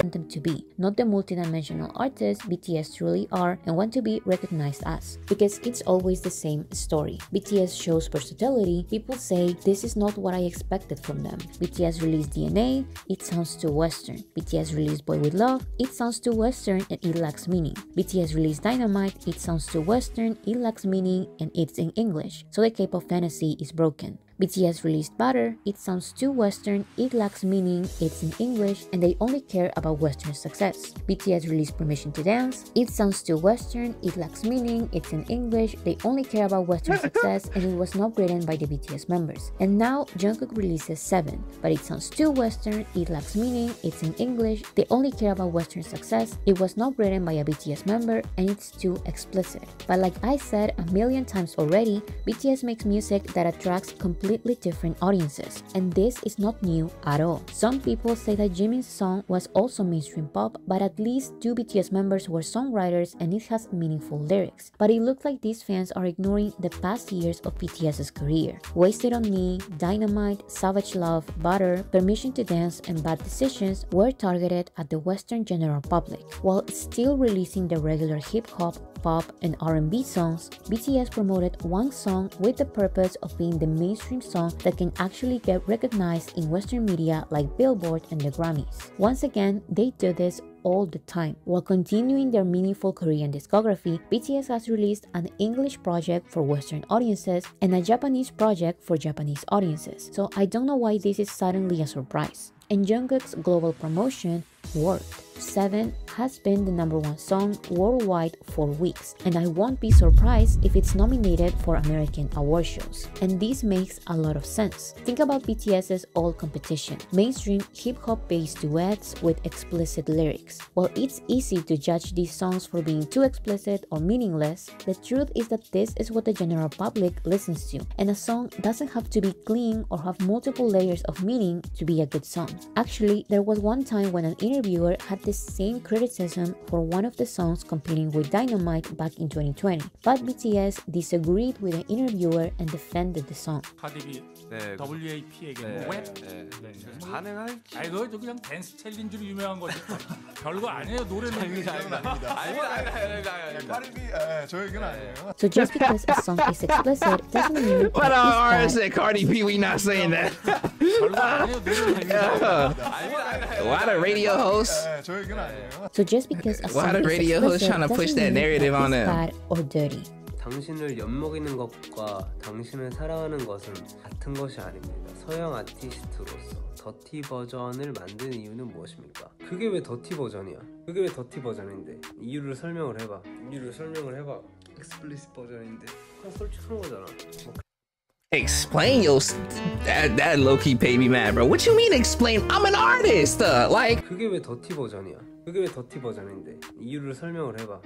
them to be, not the multidimensional artists BTS truly are and want to be recognized as. Because it's always the same story. BTS shows versatility, people say this is not what I expected from them. BTS released DNA, it sounds too Western. BTS released Boy With Love, it sounds too Western and it lacks meaning. BTS released Dynamite, it sounds too Western, it lacks meaning and it's in English, so the K-pop fantasy is broken. BTS released Butter, it sounds too Western, it lacks meaning, it's in English, and they only care about Western success. BTS released Permission to Dance, it sounds too Western, it lacks meaning, it's in English, they only care about Western success, and it was not written by the BTS members. And now Jungkook releases 7, but it sounds too Western, it lacks meaning, it's in English, they only care about Western success, it was not written by a BTS member, and it's too explicit. But like I said a million times already, BTS makes music that attracts completely different audiences, and this is not new at all. Some people say that Jimin's song was also mainstream pop, but at least 2 BTS members were songwriters and it has meaningful lyrics. But it looks like these fans are ignoring the past years of BTS's career. Wasted on Me, Dynamite, Savage Love, Butter, Permission to Dance, and Bad Decisions were targeted at the Western general public. While still releasing the regular hip-hop, pop, and R&B songs, BTS promoted one song with the purpose of being the mainstream song that can actually get recognized in Western media like Billboard and the Grammys. Once again, they do this all the time. While continuing their meaningful Korean discography, BTS has released an English project for Western audiences and a Japanese project for Japanese audiences. So I don't know why this is suddenly a surprise. And Jungkook's global promotion worked. 7 has been the #1 song worldwide for weeks, and I won't be surprised if it's nominated for American award shows. And this makes a lot of sense. Think about BTS's old competition, mainstream hip-hop based duets with explicit lyrics. While it's easy to judge these songs for being too explicit or meaningless, the truth is that this is what the general public listens to, and a song doesn't have to be clean or have multiple layers of meaning to be a good song. Actually, there was one time when an interviewer had the same criticism for one of the songs competing with Dynamite back in 2020, but BTS disagreed with the interviewer and defended the song. 카디비 WAP에게 가능할지. 아니 그거 그냥 댄스 챌린지로 유명한 거지. 별거 아니에요. 노래는 아닙니다. 카디비 저 얘기는 아니에요. So just because a song is explicit doesn't mean What that artist said Cardi B? We not saying that. Why the radio host? 저 얘기는 아니에요. So just because a Why song the is radio host explicit trying to push doesn't that mean narrative that on it's them? bad or dirty. 당신을 엿먹이는 것과 당신을 사랑하는 것은 같은 것이 아닙니다. 서양 아티스트로서 더티 버전을 만든 이유는 무엇입니까? 그게 왜 더티 버전이야? 그게 왜 더티 버전인데? 이유를 설명을 해봐. explicit 버전인데 그냥 솔직한 거잖아. Explain your that low-key paid me mad, bro. What you mean explain? I'm an artist. Like 그게 왜 더티 버전이야? 그게 왜 더티 버전인데? 이유를 설명을 해봐.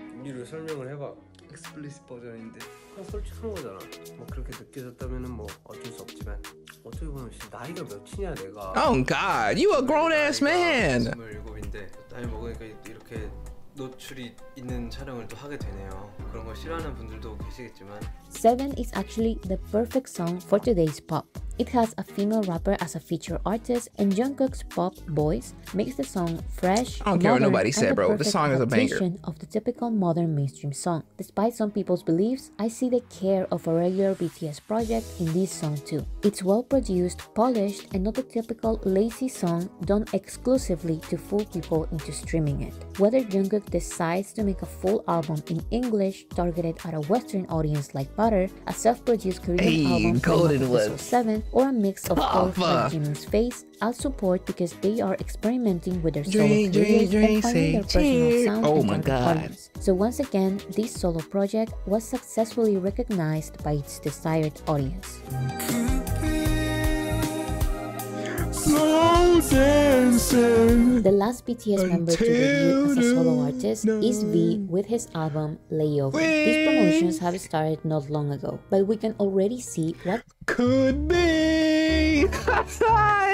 explicit 버전인데 그냥 솔직한 거잖아. 뭐 그렇게 느껴졌다면은 뭐 어쩔 수 없지만 어떻게 보면 나이가 몇이냐 내가. Oh God, you a grown-ass man. 27인데 나이 먹으니까 이렇게 노출이 있는 촬영을 또 하게 되네요. 그런 걸 싫어하는 분들도 계시겠지만 7 is actually the perfect song for today's pop. It has a female rapper as a featured artist, and Jungkook's pop voice makes the song fresh, I don't care what modern, nobody said, and bro. The song is a banger. adaptation of the typical modern mainstream song. Despite some people's beliefs, I see the care of a regular BTS project in this song too. It's well produced, polished, and not a typical lazy song done exclusively to fool people into streaming it. Whether Jungkook decides to make a full album in English targeted at a Western audience like Butter, a self-produced Korean album Golden from Episode 7, or a mix of both like Jimin's Face, I'll support because they are experimenting with their solo careers and finding their personal sound and target audience. So once again, this solo project was successfully recognized by its desired audience. The last BTS member to debut as a solo artist is V with his album Layover. These promotions have started not long ago, but we can already see what could be.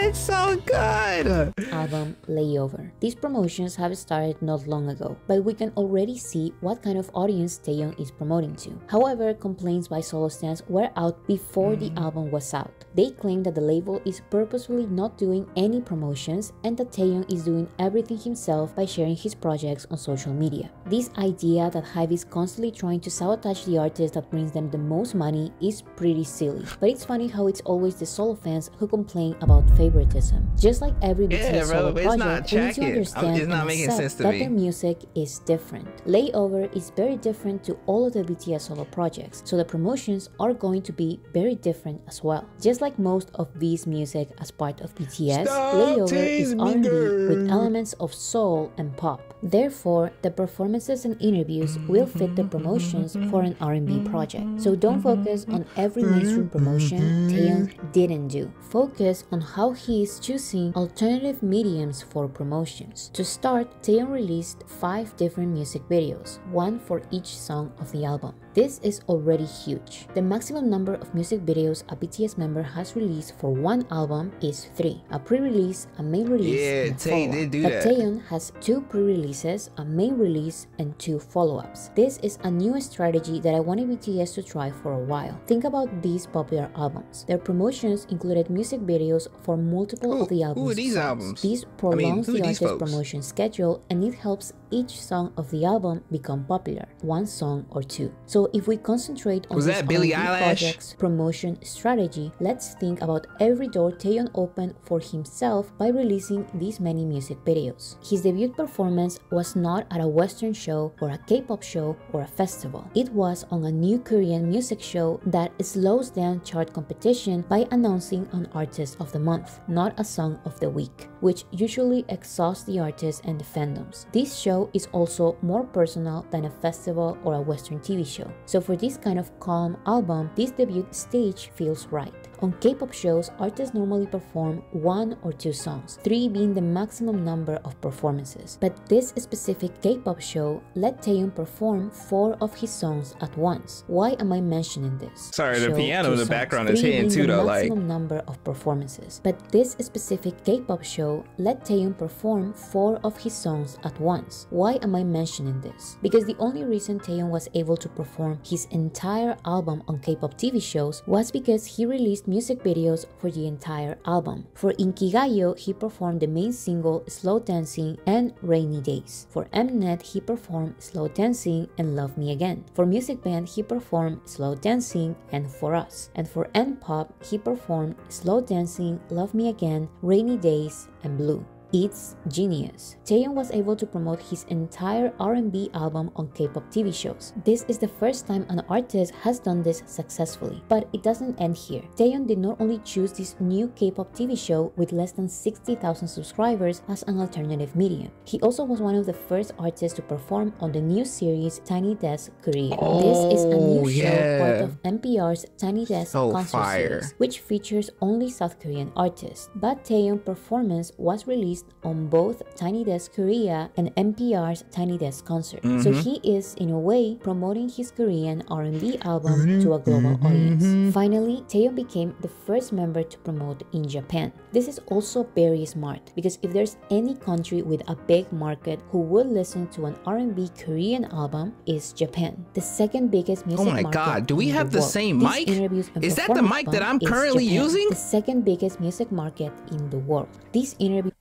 It's so good. Album Layover. These promotions have started not long ago, but we can already see what kind of audience Taehyung is promoting to. However, complaints by solo stans were out before the album was out. They claim that the label is purposefully not doing any promotions and that Taehyung is doing everything himself by sharing his projects on social media. This idea that HYBE is constantly trying to sabotage the artist that brings them the most money is pretty silly, but it's funny how it's always the solo fans who complain about favoritism. Just like every BTS solo project, we need to understand and accept that their music is different. Layover is very different to all of the BTS solo projects, so the promotions are going to be very different as well. Just like most of V's music as part of BTS, Layover is R&B with elements of soul and pop. Therefore, the performances and interviews will fit the promotions for an R&B project. So don't focus on every mainstream promotion Taehyung didn't do. Focus on how he is choosing alternative mediums for promotions. To start, Taehyung released 5 different music videos, one for each song of the album. This is already huge. The maximum number of music videos a BTS member has released for one album is 3. A pre-release, a main release, and a follow-up. But Taehyung has 2 pre-releases, a main release, and 2 follow-ups. This is a new strategy that I wanted BTS to try for a while. Think about these popular albums. Their promotions included music videos for multiple of the album's songs. This prolongs the artist's promotion schedule and it helps each song of the album become popular, one song or two. So if we concentrate on Was this that Billie R&B Eilish? project's promotion strategy, let's think about every door Taeyeon opened for himself by releasing these many music videos. His debut performance was not at a Western show or a K-pop show or a festival. It was on a new Korean music show that slows down chart competition by announcing an artist of the month, not a song of the week, which usually exhausts the artist and the fandoms. This show is also more personal than a festival or a Western TV show. So for this kind of calm album, this debut stage feels right. On K-pop shows, artists normally perform 1 or 2 songs, 3 being the maximum number of performances. But this specific K-pop show let Taeyeon perform 4 of his songs at once. Why am I mentioning this? Sorry, the Show, piano in 2 the songs, background is 3 hitting being too, the though. Like, maximum number of performances. But this specific K-pop show let Taeyeon perform 4 of his songs at once. Why am I mentioning this? Because the only reason Taeyeon was able to perform his entire album on K-pop TV shows was because he released music videos for the entire album. For Inkigayo, he performed the main single Slow Dancing and Rainy Days. For Mnet, he performed Slow Dancing and Love Me Again. For Music Band, he performed Slow Dancing and For Us. And for N-Pop, he performed Slow Dancing, Love Me Again, Rainy Days, and Blue. It's genius. Taeyeon was able to promote his entire R&B album on K-pop TV shows. This is the first time an artist has done this successfully. But it doesn't end here. Taeyeon did not only choose this new K-pop TV show with less than 60,000 subscribers as an alternative medium. He also was one of the first artists to perform on the new series Tiny Desk Korea. This is a new show part of NPR's Tiny Desk concert series, which features only South Korean artists. But Taeyeon's performance was released on both Tiny Desk Korea and NPR's Tiny Desk concert. So he is, in a way, promoting his Korean R&B album to a global audience. Finally, Taeyeon became the first member to promote in Japan. This is also very smart, because if there's any country with a big market who would listen to an R&B Korean album, is Japan. The second biggest music market. Oh my god, do we have the same mic? Is that the mic that I'm currently using? The second biggest music market in the world. This interview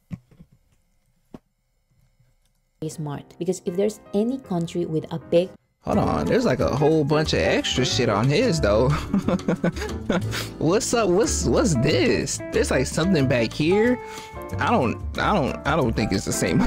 smart, because if there's any country with a big Hold on, there's like a whole bunch of extra shit on his though. What's up? What's this? There's like something back here. I don't think it's the same.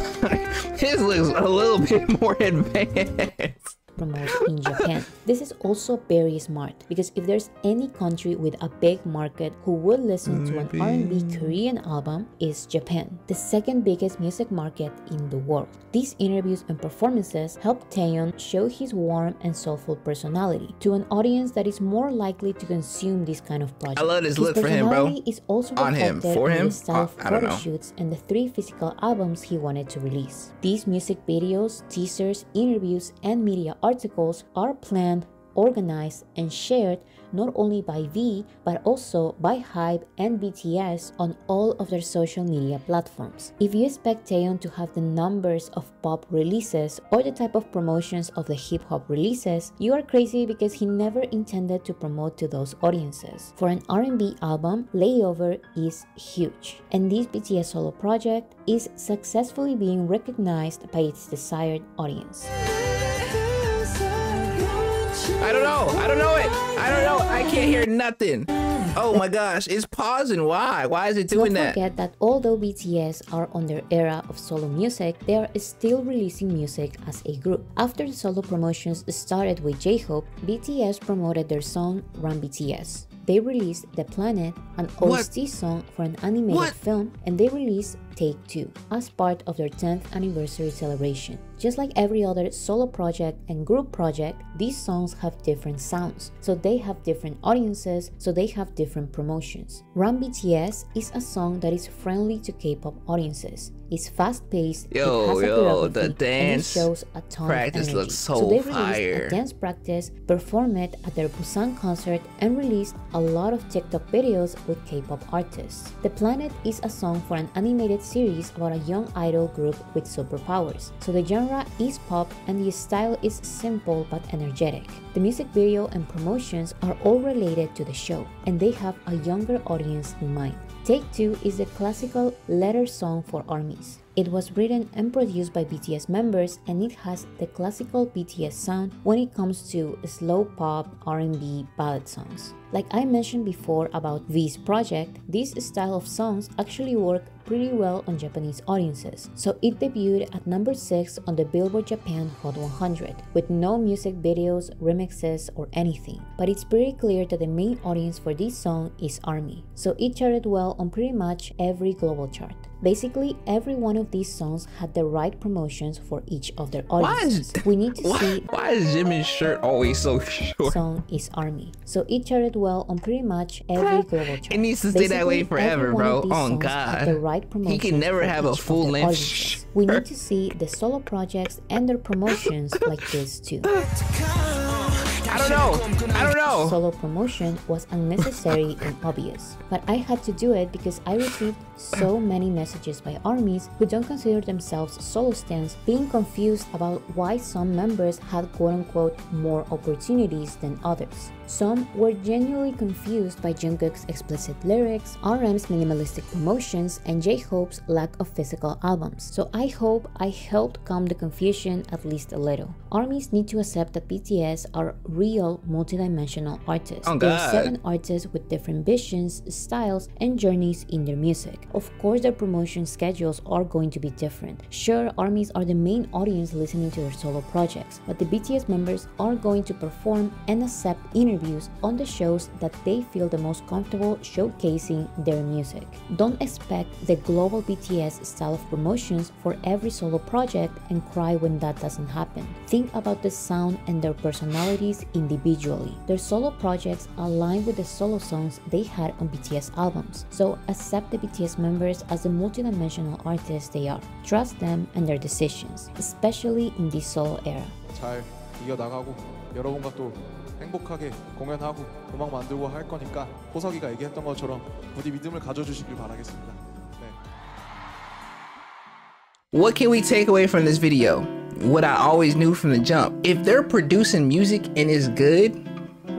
His looks a little bit more advanced. Promote in Japan. This is also very smart, because if there's any country with a big market who would listen to an R&B Korean album, is Japan, the second biggest music market in the world. These interviews and performances helped Taeyeon show his warm and soulful personality to an audience that is more likely to consume this kind of project. I love this look for him, bro. Is also on him, for him. The style photo shoots and the 3 physical albums he wanted to release. These music videos, teasers, interviews, and media articles are planned, organized, and shared not only by V, but also by HYBE and BTS on all of their social media platforms. If you expect Taeyeon to have the numbers of pop releases or the type of promotions of the hip-hop releases, you are crazy, because he never intended to promote to those audiences. For an R&B album, Layover is huge, and this BTS solo project is successfully being recognized by its desired audience. I don't know it. I don't know. I can't hear nothing. Oh my gosh, it's pausing. Why? Why is it doing that? Don't forget that although BTS are on their era of solo music, they are still releasing music as a group. After the solo promotions started with J-Hope, BTS promoted their song Run BTS. They released The Planet, an OST song for an animated film, and they released Take 2 as part of their 10th anniversary celebration. Just like every other solo project and group project, these songs have different sounds, so they have different audiences, so they have different promotions. Run BTS is a song that is friendly to K-pop audiences. It's fast-paced, it has a choreography, the dance and it shows a ton practice of energy. looks so they fire. released a dance practice, performed it at their Busan concert, and released a lot of TikTok videos with K-pop artists. The Planet is a song for an animated series about a young idol group with superpowers. So the genre is pop and the style is simple but energetic. The music video and promotions are all related to the show, and they have a younger audience in mind. Take 2 is the classical letter song for ARMYs. It was written and produced by BTS members, and it has the classical BTS sound when it comes to slow pop, R&B, ballad songs. Like I mentioned before about V's project, this style of songs actually work pretty well on Japanese audiences, so it debuted at number 6 on the Billboard Japan Hot 100, with no music videos, remixes, or anything. But it's pretty clear that the main audience for this song is ARMY, so it charted well on pretty much every global chart. Basically, every one of these songs had the right promotions for each of their audiences. We need to see why is Jimin's shirt always so short? Song is ARMY, so it charted well on pretty much every global chart. It needs to stay that way forever, bro. Oh God, he can never have a full-length shirt. We need to see the solo projects and their promotions like this too. I don't know. Solo promotion was unnecessary and obvious, but I had to do it because I received so many messages by ARMYs who don't consider themselves solo stans being confused about why some members had quote-unquote more opportunities than others. Some were genuinely confused by Jungkook's explicit lyrics, RM's minimalistic promotions, and J-Hope's lack of physical albums. So I hope I helped calm the confusion at least a little. ARMYs need to accept that BTS are real multidimensional artists. Oh, There are 7 artists with different visions, styles, and journeys in their music. Of course, their promotion schedules are going to be different. Sure, ARMYs are the main audience listening to their solo projects, but the BTS members are going to perform and accept interviews on the shows that they feel the most comfortable showcasing their music. Don't expect the global BTS style of promotions for every solo project and cry when that doesn't happen. Think about the sound and their personalities individually. Their solo projects align with the solo songs they had on BTS albums, so accept the BTS members as the multidimensional artists they are. Trust them and their decisions, especially in this solo era. 잘 이겨나가고 여러분과 또 행복하게 공연하고 음악 만들고 할 거니까 호석이가 얘기했던 것처럼 부디 믿음을 가져주시길 바라겠습니다. 네. What can we take away from this video? What I always knew from the jump. If they're producing music and it's good,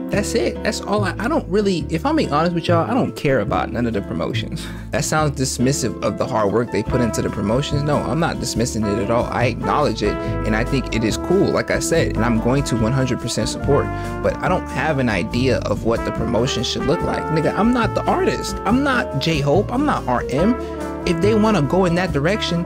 that's it. That's all I don't really, if I'm being honest with y'all, I don't care about none of the promotions. That sounds dismissive of the hard work they put into the promotions. No, I'm not dismissing it at all. I acknowledge it and I think it is cool, like I said, and I'm going to 100% support, but I don't have an idea of what the promotion should look like. Nigga, I'm not the artist. I'm not J-Hope. I'm not RM. If they want to go in that direction,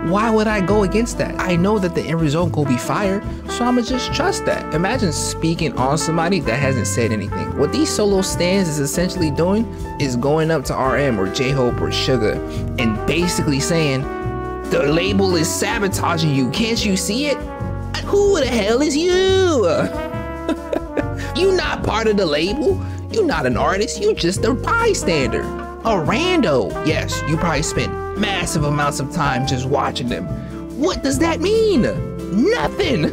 why would I go against that? I know that the end result will be fire, so I'ma just trust that. Imagine speaking on somebody that hasn't said anything. What these solo stands is essentially doing is going up to RM or J-Hope or Sugar and basically saying, the label is sabotaging you, can't you see it? Who the hell is you? You not part of the label, you not an artist, you just a bystander. A rando. Yes, you probably spent massive amounts of time just watching them. What does that mean? Nothing.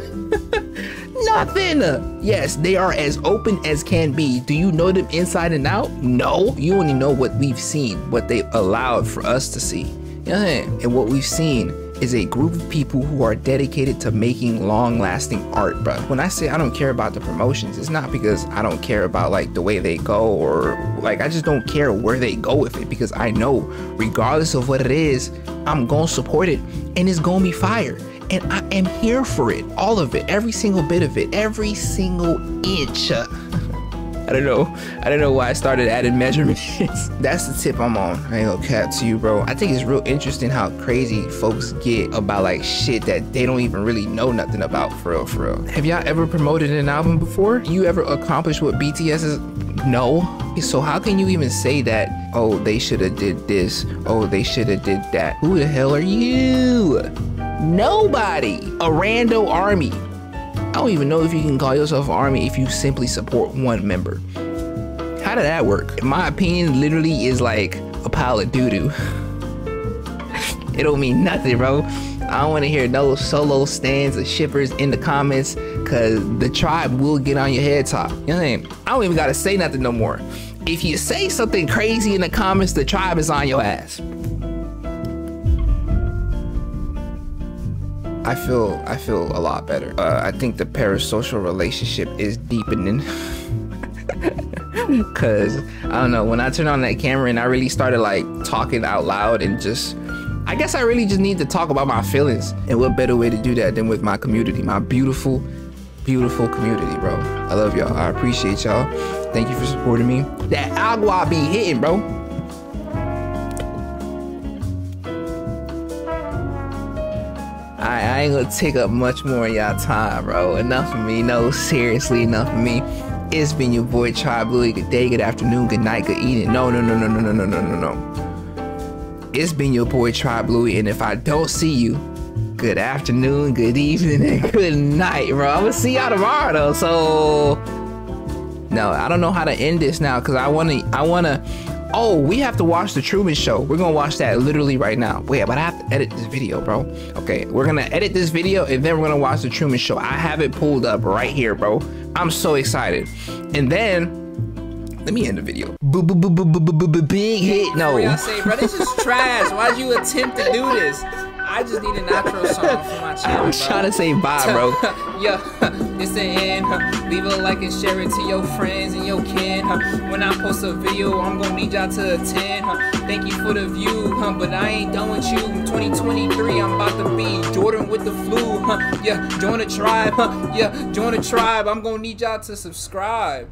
Nothing. Yes, they are as open as can be. Do you know them inside and out? No. You only know what we've seen, what they've allowed for us to see. You know what I'm saying? And what we've seen is a group of people who are dedicated to making long-lasting art, bro. When I say I don't care about the promotions, it's not because I don't care about like the way they go or like I just don't care where they go with it, because I know regardless of what it is, I'm gonna support it and it's gonna be fire. And I am here for it, all of it, every single bit of it, every single inch. I don't know why I started adding measurements. That's the tip I'm on. I ain't gonna cap to you, bro. I think it's real interesting how crazy folks get about like shit that they don't even really know nothing about, for real, for real. Have y'all ever promoted an album before? You ever accomplished what BTS is? No. So how can you even say that, oh, they should have did this, oh, they should have did that? Who the hell are you? Nobody. A rando army. I don't even know if you can call yourself an army if you simply support one member. How did that work? In my opinion, literally is like a pile of doo-doo. It don't mean nothing, bro. I don't want to hear no solo stands or shippers in the comments, cause the tribe will get on your head top. You know what I mean? I don't even gotta say nothing no more. If you say something crazy in the comments, the tribe is on your ass. I feel a lot better. I think the parasocial relationship is deepening. Cause I don't know, when I turned on that camera and I really started like talking out loud and just, I guess I really just need to talk about my feelings. And what better way to do that than with my community, my beautiful, beautiful community, bro. I love y'all. I appreciate y'all. Thank you for supporting me. That agua be hitting, bro. I ain't gonna take up much more of y'all time, bro. Enough of me. No, seriously, enough of me. It's been your boy Tribe Loui. Good day, good afternoon, good night, good evening. No. It's been your boy Tribe Loui, and if I don't see you, good afternoon, good evening, and good night, bro. I'm gonna see y'all tomorrow though. So no, I don't know how to end this now because I wanna. Oh, we have to watch the Truman Show. We're gonna watch that literally right now. Wait, but I have to edit this video, bro. Okay, we're gonna edit this video and then we're gonna watch the Truman Show. I have it pulled up right here, bro. I'm so excited. And then, let me end the video. Big hit, no. Y'all say, bro, this is trash. Why'd you attempt to do this? I just need an outro song for my channel, I'm trying to say bye, bro. Yeah, it's the end. Leave a like and share it to your friends and your kin. When I post a video, I'm gonna need y'all to attend. Thank you for the view, but I ain't done with you. 2023, I'm about to be Jordan with the flu. Yeah, join the tribe. Yeah, join the tribe. I'm gonna need y'all to subscribe.